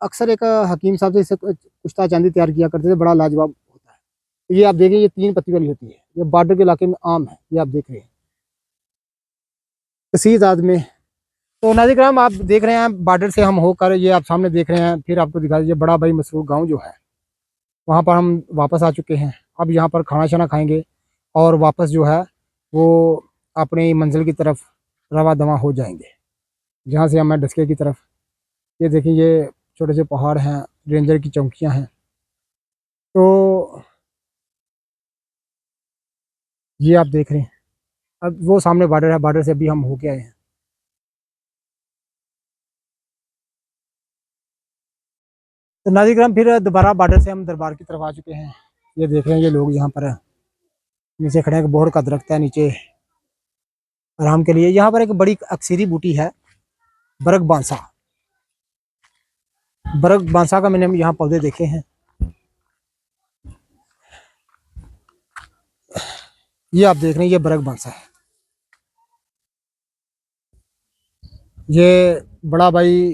S1: अक्सर एक हकीम साहब से इसे कुश्ता चांदी तैयार किया करते थे, बड़ा लाजवाब होता है। तो ये आप देखें, ये 3 पत्ती वाली होती है, ये बॉर्डर के इलाके में आम है, ये आप देख रहे हैं कसीर तादाद में। तो नाज़रीन किराम आप देख रहे हैं बॉर्डर से हम होकर ये आप सामने देख रहे हैं, फिर आपको दिखा दीजिए बड़ा भाई मसरूर गांव जो है, वहाँ पर हम वापस आ चुके हैं। अब यहाँ पर खाना शाना खाएंगे और वापस जो है वो अपनी मंजिल की तरफ रवा दवा हो जाएंगे, जहाँ से हम डस्के की तरफ। ये देखिए ये छोटे से पहाड़ हैं, रेंजर की चौकियाँ हैं। तो ये आप देख रहे हैं, अब वो सामने बॉर्डर है, बॉर्डर से अभी हम होके आए हैं। तो नाज़रीन किराम फिर दोबारा बॉर्डर से हम दरबार की तरफ आ चुके हैं। ये देख रहे हैं ये लोग यहाँ पर नीचे खड़े हैं, बोहर का दरख्त है नीचे आराम के लिए। यहाँ पर एक बड़ी अक्सीरी बूटी है बरग बांसा। बरग बांसा का मैंने यहाँ पौधे देखे हैं। ये आप देख रहे हैं, ये बरग बांसा है। ये बड़ा भाई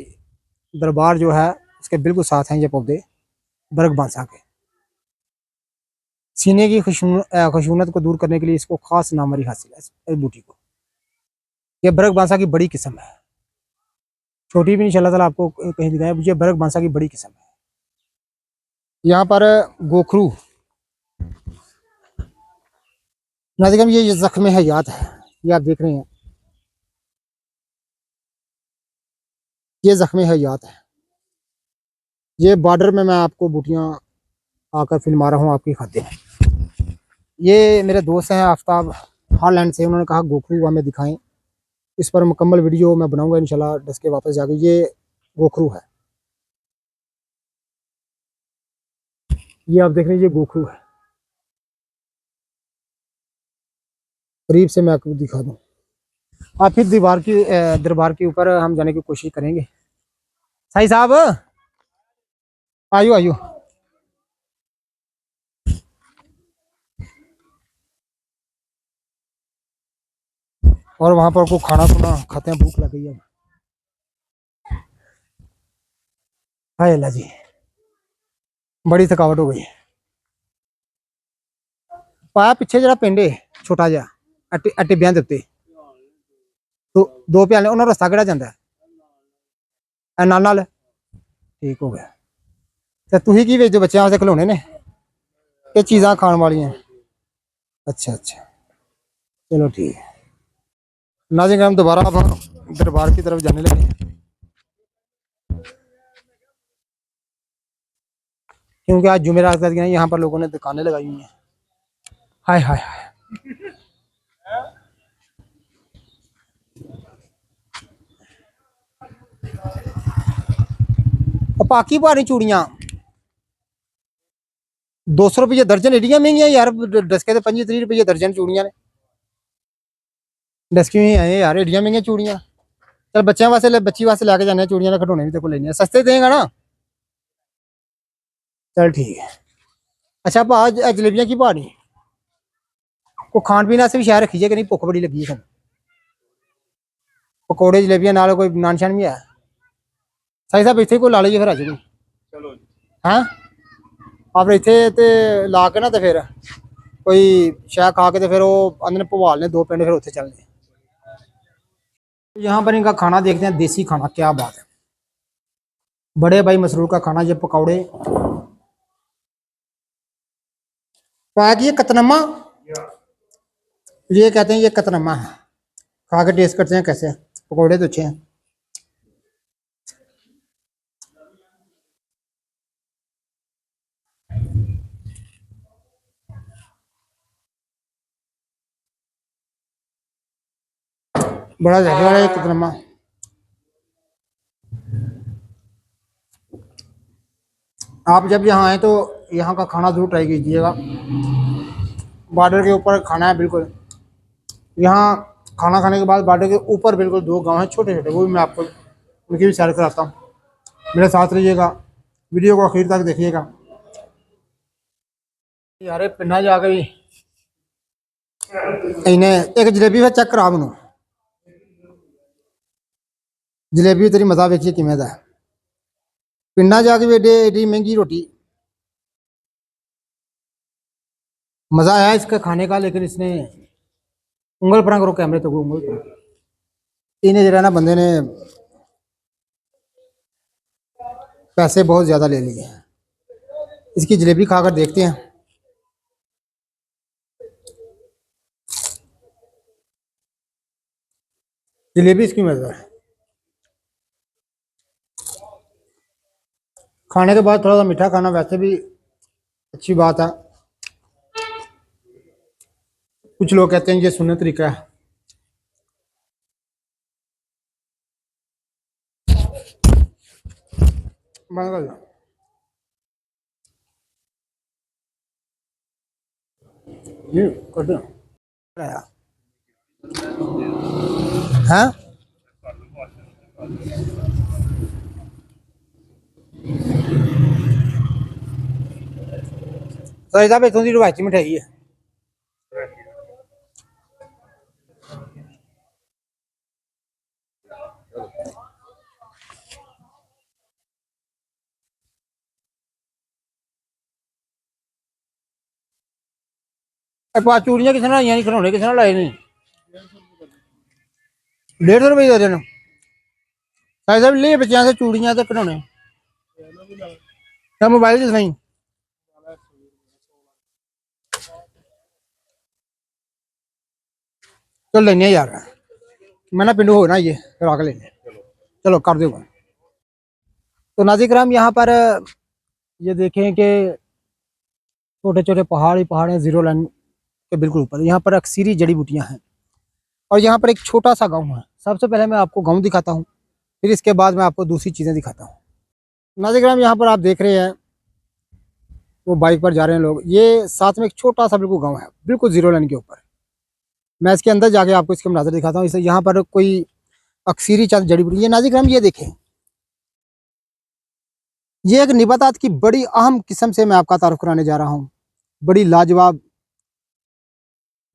S1: दरबार जो है उसके बिल्कुल साथ हैं ये पौधे बर्ग बांसा के। सीने की खशूनत को दूर करने के लिए इसको खास नामरी हासिल है इस बूटी को। ये बर्ग बांसा की बड़ी किस्म है, छोटी भी नहीं, इंशाल्लाह ताला आपको कहीं दिखाया, ये बर्ग बांसा की बड़ी किस्म है। यहाँ पर गोखरू नाज़िम, ये जख्म हयात है, ये आप देख रहे हैं, ये जख्म हयात है। ये बॉर्डर में मैं आपको बूटियाँ आकर फिल्मा रहा हूँ आपकी खातिर। ये मेरे दोस्त हैं आफ्ताब हॉलैंड से, उन्होंने कहा गोखरू हमें दिखाएं, इस पर मुकम्मल वीडियो मैं बनाऊंगा इंशाल्लाह डस के वापस जाके। ये गोखरू है, ये आप देख रहे हैं, ये गोखरू है। करीब से मैं आपको दिखा दूं, आप फिर दरबार के ऊपर हम जाने की कोशिश करेंगे। साई साहब आयो आयो। और वहां पर को खाना खुना खाते हैं, भूख लग गई है। हाय अल्लाह जी, बड़ी थकावट हो गई। पाया पिछे जरा पिंड है छोटा जहा टिब्बियां दे उत्ते, दो प्याले उन्होंने रस्ता किहड़ा जांदा है नाल नाल, ठीक हो गया। तो तुसीं की बेचदे बच्चों वास्ते खिलौने ने, ये चीज़ां खाने वालियां? अच्छा अच्छा, चलो ठीक है। नाज़रीन हम दोबारा अब दरबार की तरफ जाने लगे, क्योंकि आज जुमेरात का दिन है, यहाँ पर लोगों ने दुकानें लगाई हुई हैं। हाय हाय हाय, पाकी भारी चूड़ियां 200 रुपये दर्जन, एडियां महंगियां यार, डस्के तो 25-30 रुपये दर्जन चूड़ियां ने, डस्की हुई है यार, एडियां महंगियां चूड़ियां। चल बच्चों वास्ते, बच्ची वास्ते लैके जाने चूड़ियां, खिडौने भी तेरे को लेने, सस्ते देगा ना? चल ठीक है। अच्छा भा जलेबियां की भारी, को खान पीन वास्ते भी शैल रखी है कि नहीं, भुख बड़ी लगी है। पकौड़े जलेबियां नाल कोई नान शान भी है? साई साहब इतने को ला लीजिए फिर, अज कोई हैं आप इतने ते ला के ना, तो फिर कोई शाय खा के, तो फिर वो अंदर भवाल ने 2 पिंड, फिर उत्थे चलने। यहाँ पर इनका खाना देखते हैं, देसी खाना क्या बात है। बड़े भाई मसरूर का खाना, ये पकौड़े पाया कि ये कतनम्मा, ये कहते हैं ये कतनम्मा है। खा के टेस्ट करते हैं कैसे, पकौड़े तो अच्छे हैं। बड़ा ज्यादा है कतनम्मा। आप जब यहाँ आए तो यहाँ का खाना जरूर ट्राई कीजिएगा। बॉर्डर के ऊपर खाना है बिल्कुल। यहाँ खाना खाने के बाद बॉर्डर के ऊपर बिल्कुल 2 गांव हैं छोटे छोटे, वो भी मैं आपको उनकी भी सैर कराता हूँ। मेरे साथ रहिएगा, वीडियो को आखिर तक देखिएगा। यार पिंडा जाके भी इन्हें एक जलेबी फिर चेक करा मैनू, जलेबी तेरी मजा वेखिए किमें दा है। पिंडा जाके भी एडी महंगी रोटी, मजा आया इसका खाने का, लेकिन इसने उंगल परा करो कैमरे तो उंगल पर, इन्हें जरा ना बंदे ने पैसे बहुत ज्यादा ले लिए हैं। इसकी जलेबी खाकर देखते हैं। जलेबी इसकी मजा है। खाने के बाद थोड़ा सा मीठा खाना वैसे भी अच्छी बात है। कुछ लोग कहते हैं ये सुन्नत तरीका है। बंद कर दो। ये कर दो। हाँ सही साहब इतों की रवायती मिठाई है। पाँच चूड़ियाँ किसने लाइया नहीं, खिलौने किसने लाए नहीं। 150 रुपये दे देना भाई साहब, ले बच्चों से चूड़ियाँ तो खिलौने, क्या मोबाइल किस नहीं। चल लेने यार, मैं ना पिंडू हो ना ये फिर आके लेने। चलो कर दो। तो नाज़रीन करम यहाँ पर ये देखें कि छोटे छोटे पहाड़ ही पहाड़ हैं, जीरो लाइन के बिल्कुल ऊपर। यहाँ पर अक्सरी जड़ी बूटियाँ हैं और यहाँ पर एक छोटा सा गाँव है। सबसे पहले मैं आपको गाँव दिखाता हूँ, फिर इसके बाद मैं आपको दूसरी चीज़ें दिखाता हूँ। नाज़रीन करम यहाँ पर आप देख रहे हैं वो बाइक पर जा रहे हैं लोग, ये साथ में एक छोटा सा बिल्कुल गाँव है, बिल्कुल जीरो लाइन के ऊपर। मैं इसके अंदर जाके आपको इसके मनाज़र दिखाता हूँ। इसे यहाँ पर कोई अक्सरी चंद जड़ी बूटी, ये नाज़रीन करम ये देखें, ये एक निबातात की बड़ी अहम किस्म से मैं आपका तारुफ कराने जा रहा हूँ। बड़ी लाजवाब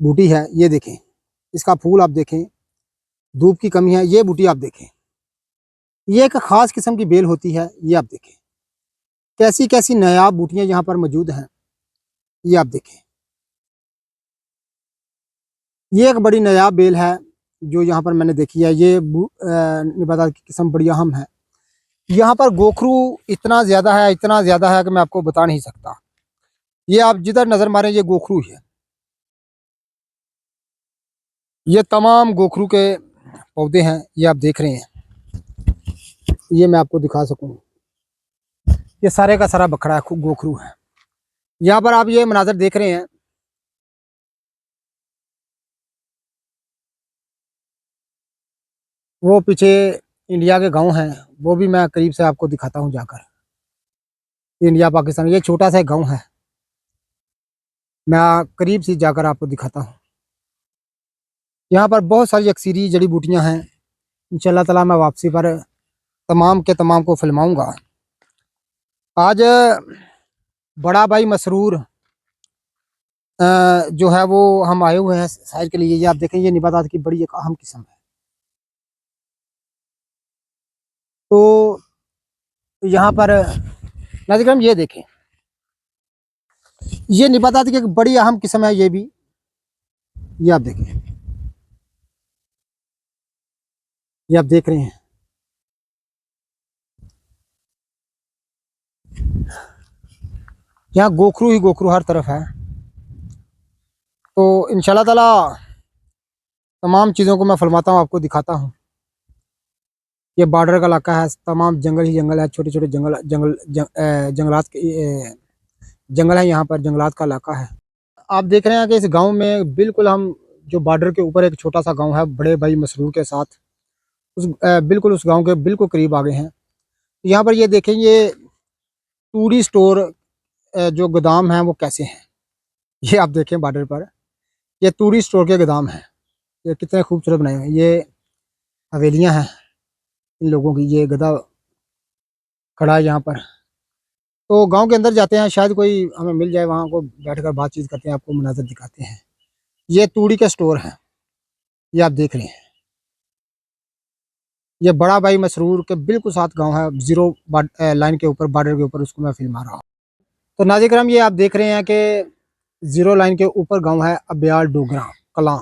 S1: बूटी है, ये देखें, इसका फूल आप देखें, धूप की कमी है, ये बूटी आप देखें, ये एक खास किस्म की बेल होती है, ये आप देखें। कैसी कैसी नायाब बूटियां यहाँ पर मौजूद हैं, ये आप देखें। ये एक बड़ी नायाब बेल है जो यहाँ पर मैंने देखी है। ये निबातात की किस्म बड़ी अहम है। यहाँ पर गोखरू इतना ज्यादा है, इतना ज्यादा है कि मैं आपको बता नहीं सकता। ये आप जिधर नजर मारें ये गोखरू ही है। ये तमाम गोखरू के पौधे हैं, ये आप देख रहे हैं। ये मैं आपको दिखा सकूं, ये सारे का सारा बखड़ा है, गोखरू है। यहाँ पर आप ये मनाजर देख रहे हैं, वो पीछे इंडिया के गांव हैं, वो भी मैं करीब से आपको दिखाता हूँ जाकर। इंडिया पाकिस्तान ये छोटा सा गांव है, मैं करीब से जाकर आपको दिखाता हूँ। यहाँ पर बहुत सारी अक्सरी जड़ी बूटियाँ हैं। इंशाल्लाह ताला मैं वापसी पर तमाम के तमाम को फिल्माऊँगा। आज बड़ा भाई मसरूर जो है वो हम आए हुए हैं सैर के लिए। ये आप देखें, ये निबातात की बड़ी एक अहम किस्म है। तो यहाँ पर नाज़रीन ये देखें, ये निबातात की एक बड़ी अहम किस्म है, ये भी ये आप देखें, ये आप देख रहे हैं। यहाँ गोखरू ही गोखरू हर तरफ है। तो इंशाल्लाह ताला तमाम चीज़ों को मैं फरमाता हूँ, आपको दिखाता हूँ। ये बॉर्डर का इलाका है, तमाम जंगल ही जंगल है, छोटे छोटे जंगलात के जंगल है, यहाँ पर जंगलात का इलाका है। आप देख रहे हैं कि इस गांव में बिल्कुल हम जो बॉर्डर के ऊपर एक छोटा सा गांव है बड़े भाई मसरूर के साथ, उस बिल्कुल उस गांव के बिल्कुल करीब आ गए हैं। यहाँ पर ये देखें, ये टूडी स्टोर जो गोदाम है वो कैसे हैं, ये आप देखें बॉर्डर पर। ये टूडी स्टोर के गोदाम हैं, ये कितने खूबसूरत बनाए हुए हैं। ये हवेलियाँ हैं इन लोगों की, ये गधा खड़ा है यहाँ पर। तो गांव के अंदर जाते हैं, शायद कोई हमें मिल जाए, वहाँ को बैठकर बातचीत करते हैं, आपको मनाजर दिखाते हैं। ये तूड़ी के स्टोर हैं, ये आप देख रहे हैं। ये बड़ा भाई मसरूर के बिल्कुल साथ गांव है, जीरो लाइन के ऊपर, बॉर्डर के ऊपर, उसको मैं फिल्मा रहा हूँ। तो नाज़रीन करम ये आप देख रहे हैं कि जीरो लाइन के ऊपर गांव है अब्याल डोगरा कलां।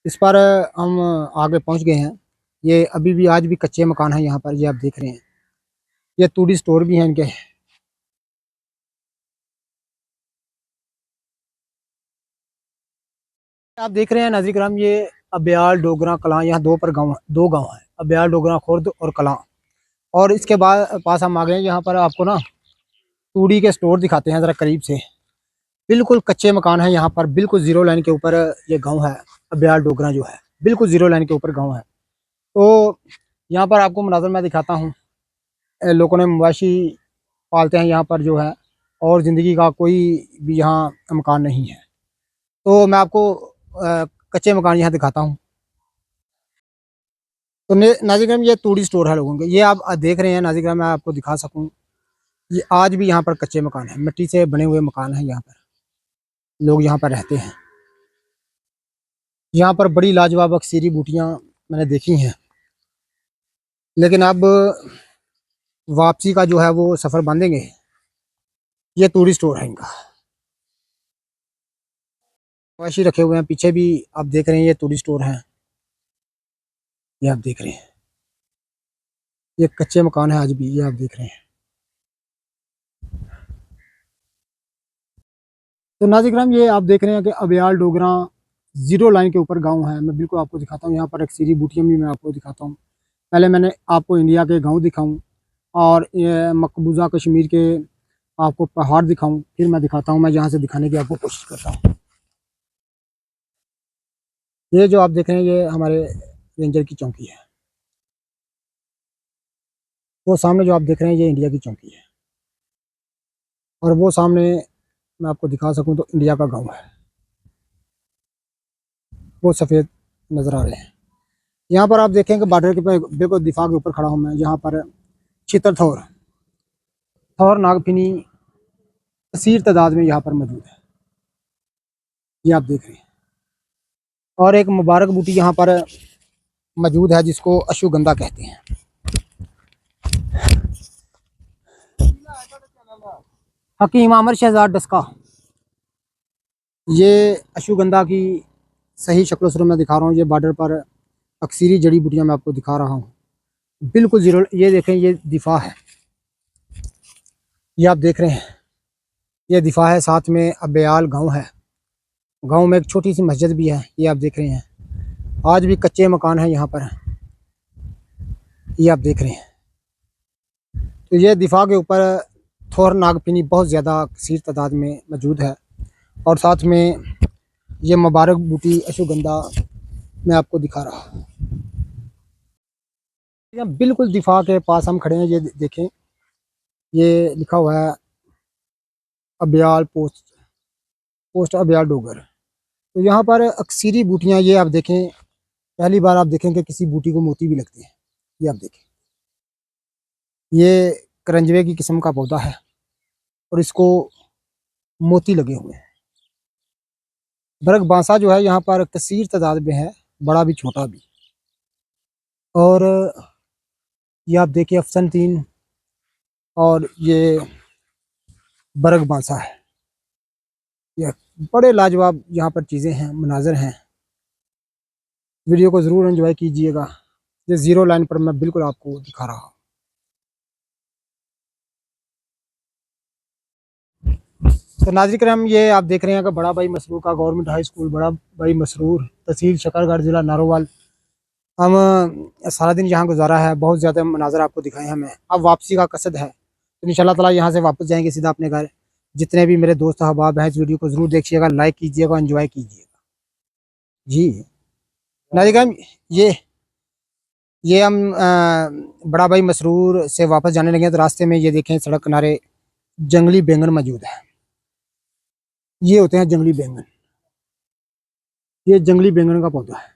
S1: इस पर हम आगे पहुंच गए हैं। ये अभी भी आज भी कच्चे मकान हैं यहाँ पर, ये आप देख रहे हैं। ये तूड़ी स्टोर भी हैं इनके। आप देख रहे हैं नाज़रीन करम, ये अब्याल डोगरा कलां, यहाँ दो गाँव हैं, अब्याल डोगरा खुर्द और कलां। और इसके बाद पास हम आ गए हैं, यहाँ पर आपको ना तूड़ी के स्टोर दिखाते हैं ज़रा करीब से। बिल्कुल कच्चे मकान है यहाँ पर, बिल्कुल जीरो लाइन के ऊपर ये गांव है अब्याल डोगरा जो है, बिल्कुल जीरो लाइन के ऊपर गांव है। तो यहाँ पर आपको मनाजर मैं दिखाता हूँ। लोगों ने मवाशी पालते हैं यहाँ पर जो है, और ज़िंदगी का कोई भी यहाँ मकान नहीं है। तो मैं आपको कच्चे मकान यहाँ दिखाता हूँ। तो नाज़रीन ये तूड़ी स्टोर है लोगों के, ये आप देख रहे हैं नाज़रीन, मैं आपको दिखा सकूँ। ये आज भी यहाँ पर कच्चे मकान हैं, मिट्टी से बने हुए मकान हैं, यहाँ पर लोग यहाँ पर रहते हैं। यहाँ पर बड़ी लाजवाब अक्सरी बूटियाँ मैंने देखी हैं, लेकिन अब वापसी का जो है वो सफ़र बांधेंगे। ये टूरिस्ट स्टोर है इनका। मवेशी रखे हुए हैं। पीछे भी आप देख रहे हैं ये टूरिस्ट स्टोर है, ये आप देख रहे हैं। ये कच्चे मकान है आज भी, ये आप देख रहे हैं। तो नाज़िर ये आप देख रहे हैं कि अबयाल डोगरा जीरो लाइन के ऊपर गांव है। मैं बिल्कुल आपको दिखाता हूँ। यहाँ पर अक्सरी बूटियाँ भी मैं आपको दिखाता हूँ। पहले मैंने आपको इंडिया के गांव दिखाऊं और ये मकबूजा कश्मीर के आपको पहाड़ दिखाऊं, फिर मैं दिखाता हूँ। मैं यहाँ से दिखाने की आपको कोशिश करता हूँ। ये जो आप देख रहे हैं ये हमारे रेंजर की चौकी है। वो सामने जो आप देख रहे हैं ये इंडिया की चौकी है, और वो सामने मैं आपको दिखा सकूं तो इंडिया का गांव है। वो सफ़ेद नज़र आ रहे हैं। यहाँ पर आप देखें कि बॉर्डर के बिल्कुल दिफा के ऊपर खड़ा हूँ मैं। यहाँ पर चितर थौर नागफिनी कसीर तादाद में यहाँ पर मौजूद है, ये आप देख रहे हैं। और एक मुबारक बूटी यहाँ पर मौजूद है जिसको अश्वगंधा कहते हैं। हकीम आमर शहजाद डस्का, ये अश्वगंधा की सही शक्ल सूरत मैं दिखा रहा हूँ। ये बॉर्डर पर अक्सरी जड़ी बूटियाँ मैं आपको दिखा रहा हूँ, बिल्कुल जीरो। ये देखें ये दिफा है, ये आप देख रहे हैं। ये दिफा है, साथ में अबयाल गांव है। गांव में एक छोटी सी मस्जिद भी है, ये आप देख रहे हैं। आज भी कच्चे मकान हैं यहाँ पर, ये आप देख रहे हैं। तो ये दिफा के ऊपर थोर नागपिनी बहुत ज़्यादा कसीर तादाद में मौजूद है, और साथ में ये मुबारक बूटी अश्वगंधा मैं आपको दिखा रहा हूँ। बिल्कुल दिफा के पास हम खड़े हैं। ये देखें, ये लिखा हुआ है अबयाल पोस्ट अबयाल डोगर। तो यहाँ पर अक्सरी बूटियाँ ये आप देखें, पहली बार आप देखें कि किसी बूटी को मोती भी लगते हैं। ये आप देखें, ये करंजवे की किस्म का पौधा है और इसको मोती लगे हुए हैं। बरग बांसा जो है यहाँ पर कसीर तादाद में है, बड़ा भी छोटा भी। और ये आप देखिए अफसन तीन, और ये बरग बांसा है। ये बड़े लाजवाब यहाँ पर चीज़ें हैं, मनाजर हैं। वीडियो को ज़रूर एंजॉय कीजिएगा। ये ज़ीरो लाइन पर मैं बिल्कुल आपको दिखा रहा हूँ। तो नाज़रीन करम, ये आप देख रहे हैं कि बड़ा भाई मसरूर का गवर्नमेंट हाई स्कूल, बड़ा भाई मसरूर, तहसील शकरगढ़, ज़िला नारोवाल। हम सारा दिन यहाँ गुजारा है, बहुत ज़्यादा मनाजर आपको दिखाए हैं हमें। अब वापसी का कसद है, तो इंशाल्लाह ताला यहाँ से वापस जाएंगे सीधा अपने घर। जितने भी मेरे दोस्त अहबाब हैं इस वीडियो को ज़रूर देखिएगा, लाइक कीजिएगा, एंजॉय कीजिएगा जी। नाज़रीन करम, ये हम बड़ा भाई मसरूर से वापस जाने लगे हैं, तो रास्ते में ये देखें सड़क किनारे जंगली बैंगन मौजूद है। ये होते हैं जंगली बैंगन, ये जंगली बैंगन का पौधा है।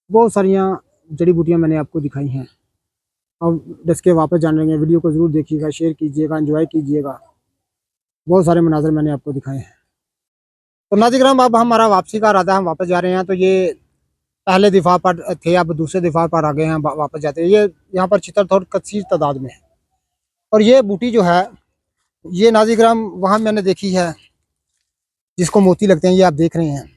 S1: बहुत सारियाँ जड़ी बूटियाँ मैंने आपको दिखाई हैं। अब डस के वापस जाने लगे, वीडियो को ज़रूर देखिएगा, शेयर कीजिएगा, एंजॉय कीजिएगा। बहुत सारे मनाजर मैंने आपको दिखाए हैं। तो नाज़रीन अब हमारा वापसी का इरादा है, हम वापस जा रहे हैं। तो ये पहले दिफा पर थे, अब दूसरे दिफा पर आ गए हैं, वापस जाते हैं। ये यहाँ पर चितर थोड़ी कसीर तादाद में है। और ये बूटी जो है ये नाज़रीन वहाँ मैंने देखी है जिसको मोती लगते हैं, ये आप देख रहे हैं।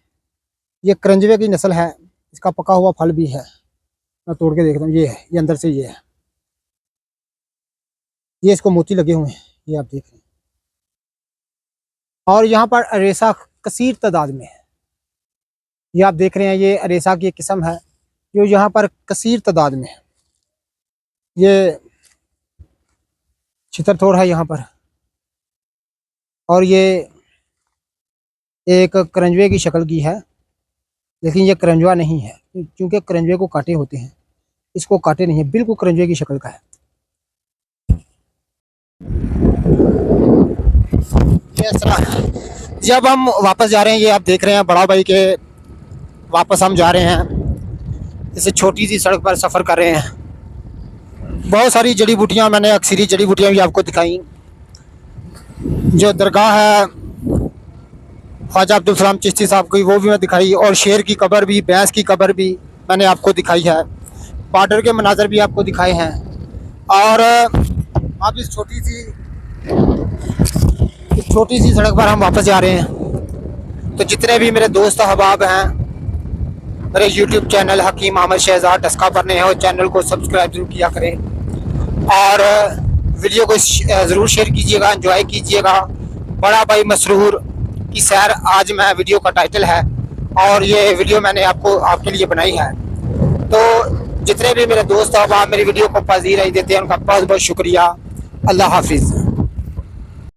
S1: ये करंजवे की नस्ल है, इसका पका हुआ फल भी है। मैं तोड़ के देखता हूँ, ये है, ये अंदर से ये है, ये इसको मोती लगे हुए हैं, ये आप देख रहे हैं। और यहाँ पर अरेसा कसीर तादाद में है, ये आप देख रहे हैं। ये अरेसा की एक किस्म है जो यहाँ पर कसीर तादाद में है। ये छितरथोर है यहाँ पर, और ये एक करंजवे की शक्ल की है, लेकिन ये करंजवा नहीं है, क्योंकि करंजवे को कांटे होते हैं, इसको कांटे नहीं है, बिल्कुल करंजवे की शक्ल का है। जब हम वापस जा रहे हैं, ये आप देख रहे हैं बड़ा भाई के वापस हम जा रहे हैं। इसे छोटी सी सड़क पर सफ़र कर रहे हैं। बहुत सारी जड़ी बूटियाँ मैंने अक्सरी जड़ी बूटियाँ भी आपको दिखाई। जो दरगाह है ख्वाजा अब्दुल सलाम चिश्ती साहब की, वो भी मैं दिखाई। और शेर की कब्र भी, भैंस की कब्र भी मैंने आपको दिखाई है। बॉर्डर के मनाजर भी आपको दिखाए हैं। और अब इस छोटी सी सड़क पर हम वापस जा रहे हैं। तो जितने भी मेरे दोस्त अहबाब हैं मेरे यूट्यूब चैनल हकीम अहमद शहजाद डस्का पर नए हो, चैनल को सब्सक्राइब जरूर किया करें और वीडियो को ज़रूर शेयर कीजिएगा, एंजॉय कीजिएगा। बड़ा भाई मसरूर की सैर आज मैं वीडियो का टाइटल है और ये वीडियो मैंने आपके लिए बनाई है। तो जितने भी मेरे दोस्त अहबाब मेरी वीडियो को पसंद देते हैं उनका बहुत बहुत शुक्रिया। अल्लाह हाफिज़।